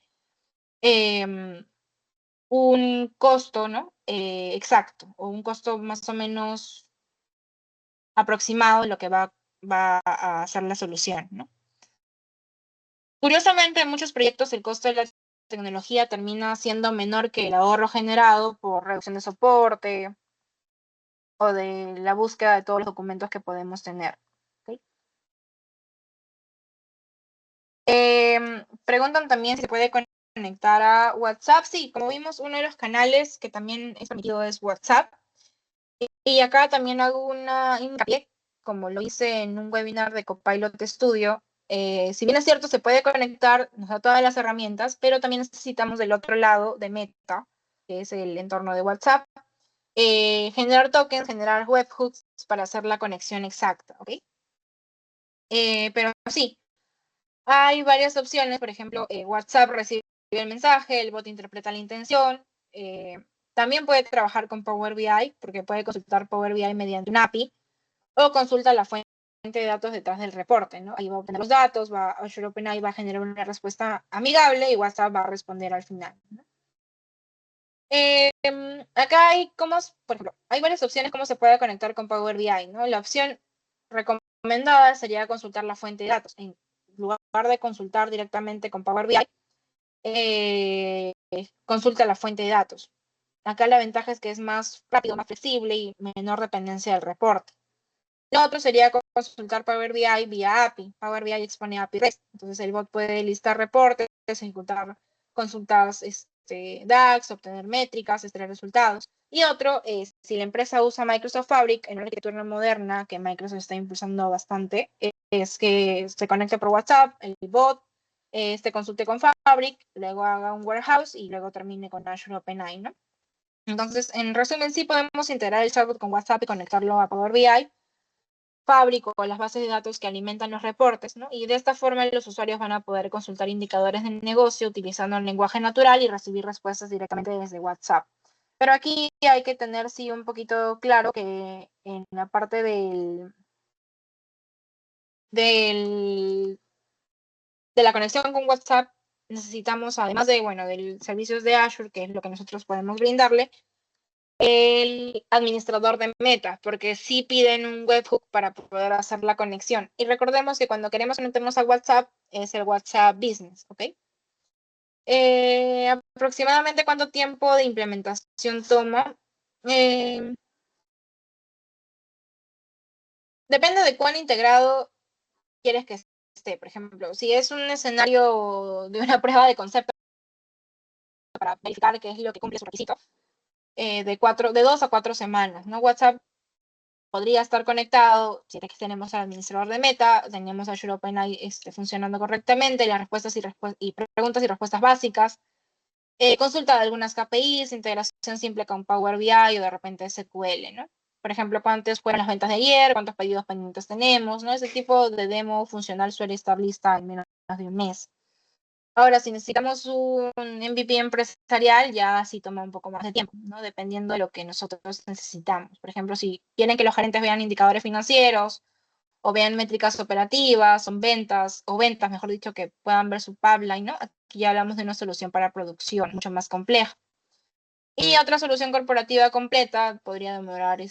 un costo, ¿no? Exacto, o un costo más o menos aproximado de lo que va a ser la solución, ¿no? Curiosamente, en muchos proyectos el costo de la tecnología termina siendo menor que el ahorro generado por reducción de soporte o de la búsqueda de todos los documentos que podemos tener. ¿Ok? Preguntan también si se puede conectar a WhatsApp. Sí, como vimos, uno de los canales que también es permitido es WhatsApp. Y acá también hago una hincapié, como lo hice en un webinar de Copilot Studio. Si bien es cierto, se puede conectar, nos da todas las herramientas, pero también necesitamos del otro lado de Meta, que es el entorno de WhatsApp, generar tokens, generar webhooks para hacer la conexión exacta, ¿ok? Pero sí, hay varias opciones, por ejemplo, WhatsApp recibe el mensaje, el bot interpreta la intención, también puede trabajar con Power BI, porque puede consultar Power BI mediante un API, o consulta la fuente de datos detrás del reporte, ¿no? Ahí va a obtener los datos, Azure OpenAI va a generar una respuesta amigable y WhatsApp va a responder al final, ¿no? Acá hay por ejemplo, hay varias opciones cómo se puede conectar con Power BI, ¿no? La opción recomendada sería consultar la fuente de datos. En lugar de consultar directamente con Power BI, consulta la fuente de datos. Acá la ventaja es que es más rápido, más flexible y menor dependencia del reporte. Lo otro sería consultar Power BI vía API. Power BI expone API REST. Entonces el bot puede listar reportes, ejecutar consultas DAX, obtener métricas, extraer resultados. Y otro es, si la empresa usa Microsoft Fabric en una arquitectura moderna que Microsoft está impulsando bastante, es que se conecte por WhatsApp, el bot, consulte con Fabric, luego haga un warehouse y luego termine con Azure OpenAI, ¿no? Entonces, en resumen, sí podemos integrar el chatbot con WhatsApp y conectarlo a Power BI, Fabric o las bases de datos que alimentan los reportes, ¿no? Y de esta forma los usuarios van a poder consultar indicadores de negocio utilizando el lenguaje natural y recibir respuestas directamente desde WhatsApp. Pero aquí hay que tener, sí, un poquito claro que en la parte del, de la conexión con WhatsApp necesitamos, además de, bueno, del servicios de Azure, que es lo que nosotros podemos brindarle, el administrador de Meta, porque sí piden un webhook para poder hacer la conexión. Y recordemos que cuando queremos conectarnos a WhatsApp es el WhatsApp Business, ¿ok? Aproximadamente cuánto tiempo de implementación toma. Depende de cuán integrado quieres que esté. Por ejemplo, si es un escenario de una prueba de concepto para verificar qué es lo que cumple su requisito, de 2 a 4 semanas, ¿no? WhatsApp podría estar conectado, si es que tenemos al administrador de Meta, tenemos a Azure OpenAI funcionando correctamente, las respuestas y preguntas y respuestas básicas, consulta de algunas KPIs, integración simple con Power BI o de repente SQL, ¿no? Por ejemplo, cuántas fueron las ventas de ayer, cuántos pedidos pendientes tenemos, ¿no? Ese tipo de demo funcional suele estar lista en menos de un mes. Ahora, si necesitamos un MVP empresarial, ya sí toma un poco más de tiempo, ¿no? Dependiendo de lo que nosotros necesitamos. Por ejemplo, si quieren que los gerentes vean indicadores financieros o vean métricas operativas, son ventas, o ventas, mejor dicho, que puedan ver su pipeline, ¿no? Aquí ya hablamos de una solución para producción mucho más compleja. Y otra solución corporativa completa podría demorar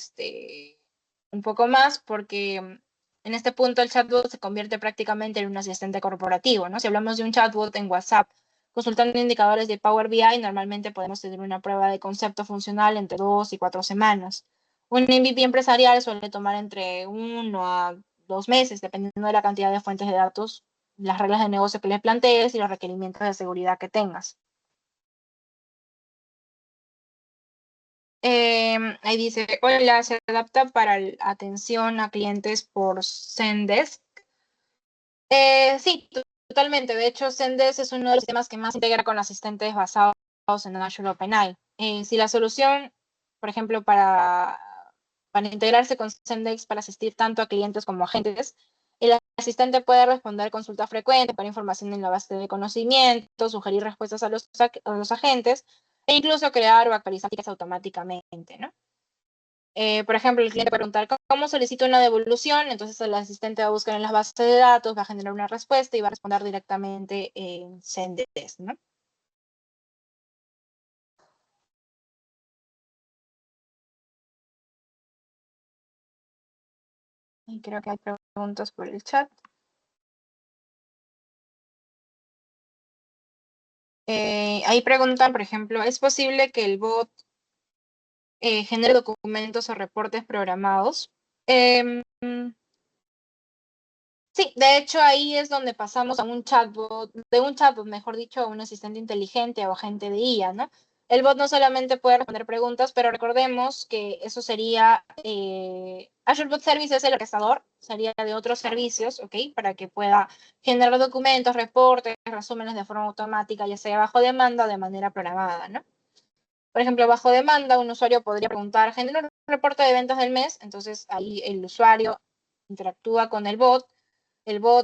un poco más porque en este punto el chatbot se convierte prácticamente en un asistente corporativo, ¿no? Si hablamos de un chatbot en WhatsApp consultando indicadores de Power BI, normalmente podemos tener una prueba de concepto funcional entre 2 y 4 semanas. Un MVP empresarial suele tomar entre 1 a 2 meses, dependiendo de la cantidad de fuentes de datos, las reglas de negocio que les plantees y los requerimientos de seguridad que tengas. Ahí dice, hola, se adapta para atención a clientes por Zendesk. Sí, totalmente. De hecho, Zendesk es uno de los sistemas que más integra con asistentes basados en Azure OpenAI. Si la solución, por ejemplo, para integrarse con Zendesk para asistir tanto a clientes como a agentes, el asistente puede responder consultas frecuentes, para información en la base de conocimiento, sugerir respuestas a los agentes e incluso crear o actualizar tickets automáticamente, ¿no? Por ejemplo, el cliente puede preguntar cómo solicito una devolución, entonces el asistente va a buscar en las bases de datos, va a generar una respuesta y va a responder directamente en Zendesk, ¿no? Y creo que hay preguntas por el chat. Ahí preguntan, por ejemplo, ¿es posible que el bot genere documentos o reportes programados? Em, Sí, de hecho ahí es donde pasamos a un chatbot, de un chatbot, mejor dicho, a un asistente inteligente o agente de IA, ¿no? El bot no solamente puede responder preguntas, pero recordemos que eso sería, Azure Bot Service es el orquestador, sería de otros servicios, ¿ok? Para que pueda generar documentos, reportes, resúmenes de forma automática, ya sea bajo demanda o de manera programada, ¿no? Por ejemplo, bajo demanda, un usuario podría preguntar, genera un reporte de ventas del mes, entonces ahí el usuario interactúa con el bot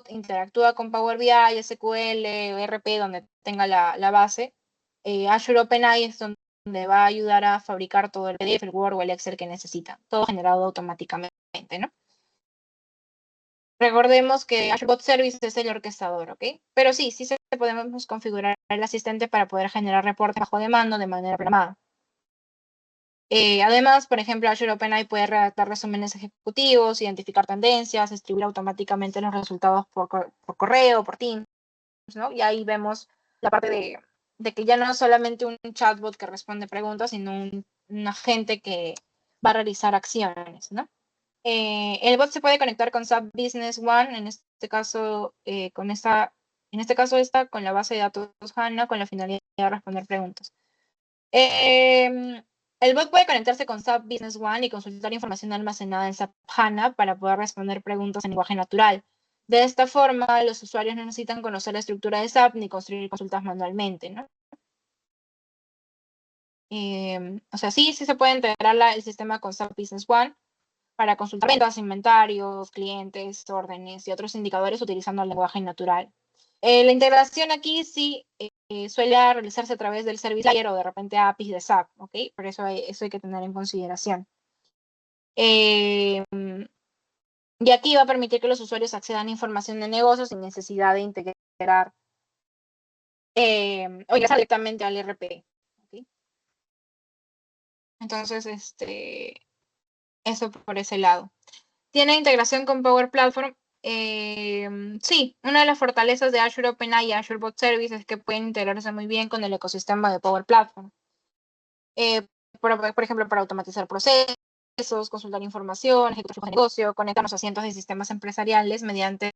interactúa con Power BI, SQL o RP, donde tenga la base. Azure OpenAI es donde va a ayudar a fabricar todo el PDF, el Word o el Excel que necesita, todo generado automáticamente, ¿no? Recordemos que Azure Bot Service es el orquestador, ¿ok? Pero sí, sí se podemos configurar el asistente para poder generar reportes bajo demanda de manera programada. Además, por ejemplo, Azure OpenAI puede redactar resúmenes ejecutivos, identificar tendencias, distribuir automáticamente los resultados por correo, por Teams, ¿no? Y ahí vemos la parte de que ya no es solamente un chatbot que responde preguntas, sino un agente que va a realizar acciones, ¿no? El bot se puede conectar con SAP Business One, en este caso, está con la base de datos HANA con la finalidad de responder preguntas. El bot puede conectarse con SAP Business One y consultar información almacenada en SAP HANA para poder responder preguntas en lenguaje natural. De esta forma, los usuarios no necesitan conocer la estructura de SAP ni construir consultas manualmente, ¿no? O sea, sí se puede integrar el sistema con SAP Business One para consultar ventas, inventarios, clientes, órdenes y otros indicadores utilizando el lenguaje natural. La integración aquí sí suele realizarse a través del Service Layer o de repente APIs de SAP, ¿ok? Por eso eso hay que tener en consideración. Y aquí va a permitir que los usuarios accedan a información de negocios sin necesidad de integrar o ingresar directamente al RP. ¿Okay? Entonces, eso por ese lado. ¿Tiene integración con Power Platform? Sí, una de las fortalezas de Azure OpenAI y Azure Bot Service es que pueden integrarse muy bien con el ecosistema de Power Platform. Por ejemplo, para automatizar procesos, consultar información, ejecutar flujos de negocio, conectarnos a cientos de sistemas empresariales mediante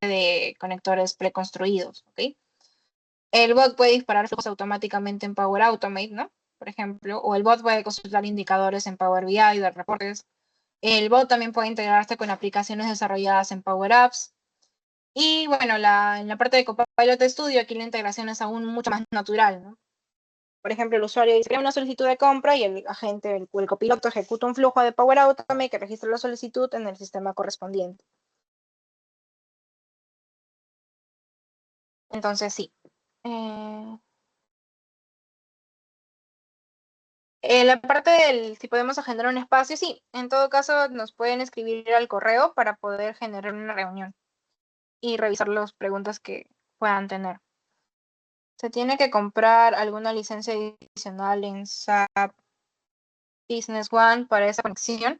conectores preconstruidos. ¿Okay? El bot puede disparar flujos automáticamente en Power Automate, ¿no? Por ejemplo, o el bot puede consultar indicadores en Power BI de reportes. El bot también puede integrarse con aplicaciones desarrolladas en Power Apps. Y bueno, en la parte de Copilot Studio, aquí la integración es aún mucho más natural, ¿no? Por ejemplo, el usuario dice, crea una solicitud de compra y el agente, el copiloto ejecuta un flujo de Power Automate que registra la solicitud en el sistema correspondiente. Entonces, sí. La parte del si podemos agendar un espacio, sí. En todo caso, nos pueden escribir al correo para poder generar una reunión y revisar las preguntas que puedan tener. Se tiene que comprar alguna licencia adicional en SAP Business One para esa conexión.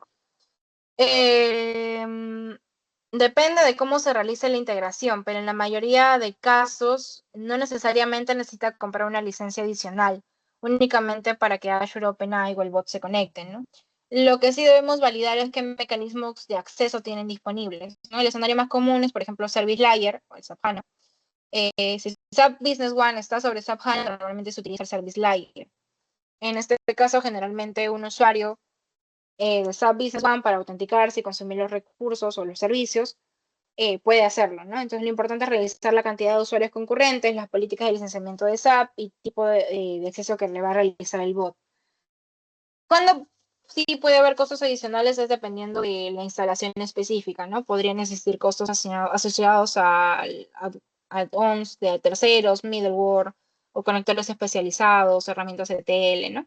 Depende de cómo se realice la integración, pero en la mayoría de casos no necesariamente necesita comprar una licencia adicional, únicamente para que Azure OpenAI o el bot se conecten, ¿no? Lo que sí debemos validar es qué mecanismos de acceso tienen disponibles, ¿no? El escenario más común es, por ejemplo, Service Layer o el SAP HANA. Si SAP Business One está sobre SAP HANA, normalmente se utiliza el Service Layer. En este caso, generalmente un usuario de SAP Business One para autenticarse y consumir los recursos o los servicios puede hacerlo, ¿no? Entonces, lo importante es revisar la cantidad de usuarios concurrentes, las políticas de licenciamiento de SAP y tipo de acceso que le va a realizar el bot. Cuando sí puede haber costos adicionales es dependiendo de la instalación específica, ¿no? Podrían existir costos asociados a add-ons de terceros, middleware o conectores especializados, herramientas ETL, ¿no?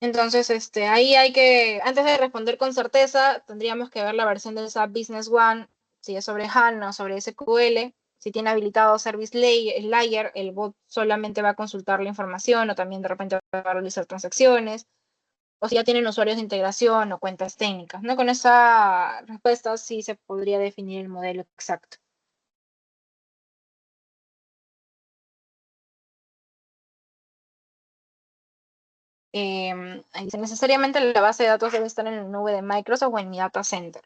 Entonces, ahí antes de responder con certeza, tendríamos que ver la versión del SAP Business One, si es sobre HANA o sobre SQL. Si tiene habilitado Service Layer, el bot solamente va a consultar la información o también de repente va a realizar transacciones. O si ya tienen usuarios de integración o cuentas técnicas, ¿no? Con esa respuesta sí se podría definir el modelo exacto. Dice, necesariamente la base de datos debe estar en la nube de Microsoft o en mi data center.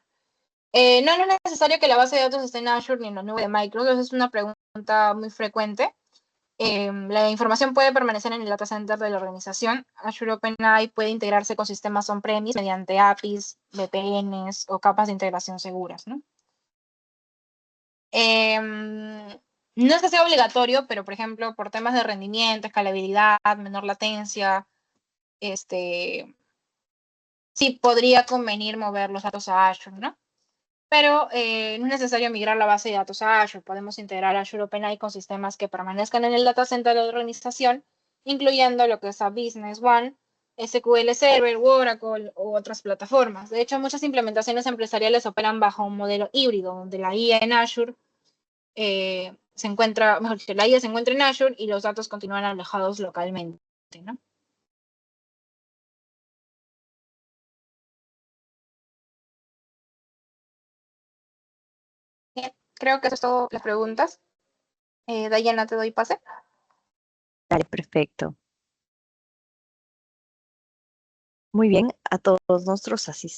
No es necesario que la base de datos esté en Azure ni en la nube de Microsoft, es una pregunta muy frecuente. La información puede permanecer en el data center de la organización. Azure OpenAI puede integrarse con sistemas on-premise mediante APIs, VPNs o capas de integración seguras, ¿no? No es que sea obligatorio, pero por ejemplo, por temas de rendimiento, escalabilidad, menor latencia, sí podría convenir mover los datos a Azure, ¿no? Pero no es necesario migrar la base de datos a Azure. Podemos integrar Azure OpenAI con sistemas que permanezcan en el data center de la organización, incluyendo lo que es a Business One, SQL Server, Oracle u otras plataformas. De hecho, muchas implementaciones empresariales operan bajo un modelo híbrido, donde la IA en Azure se encuentra, mejor dicho, la IA se encuentra en Azure y los datos continúan alojados localmente, ¿no? Bien, creo que eso es todo las preguntas. Dayana, te doy pase. Dale, perfecto. Muy bien, a todos nuestros asistentes.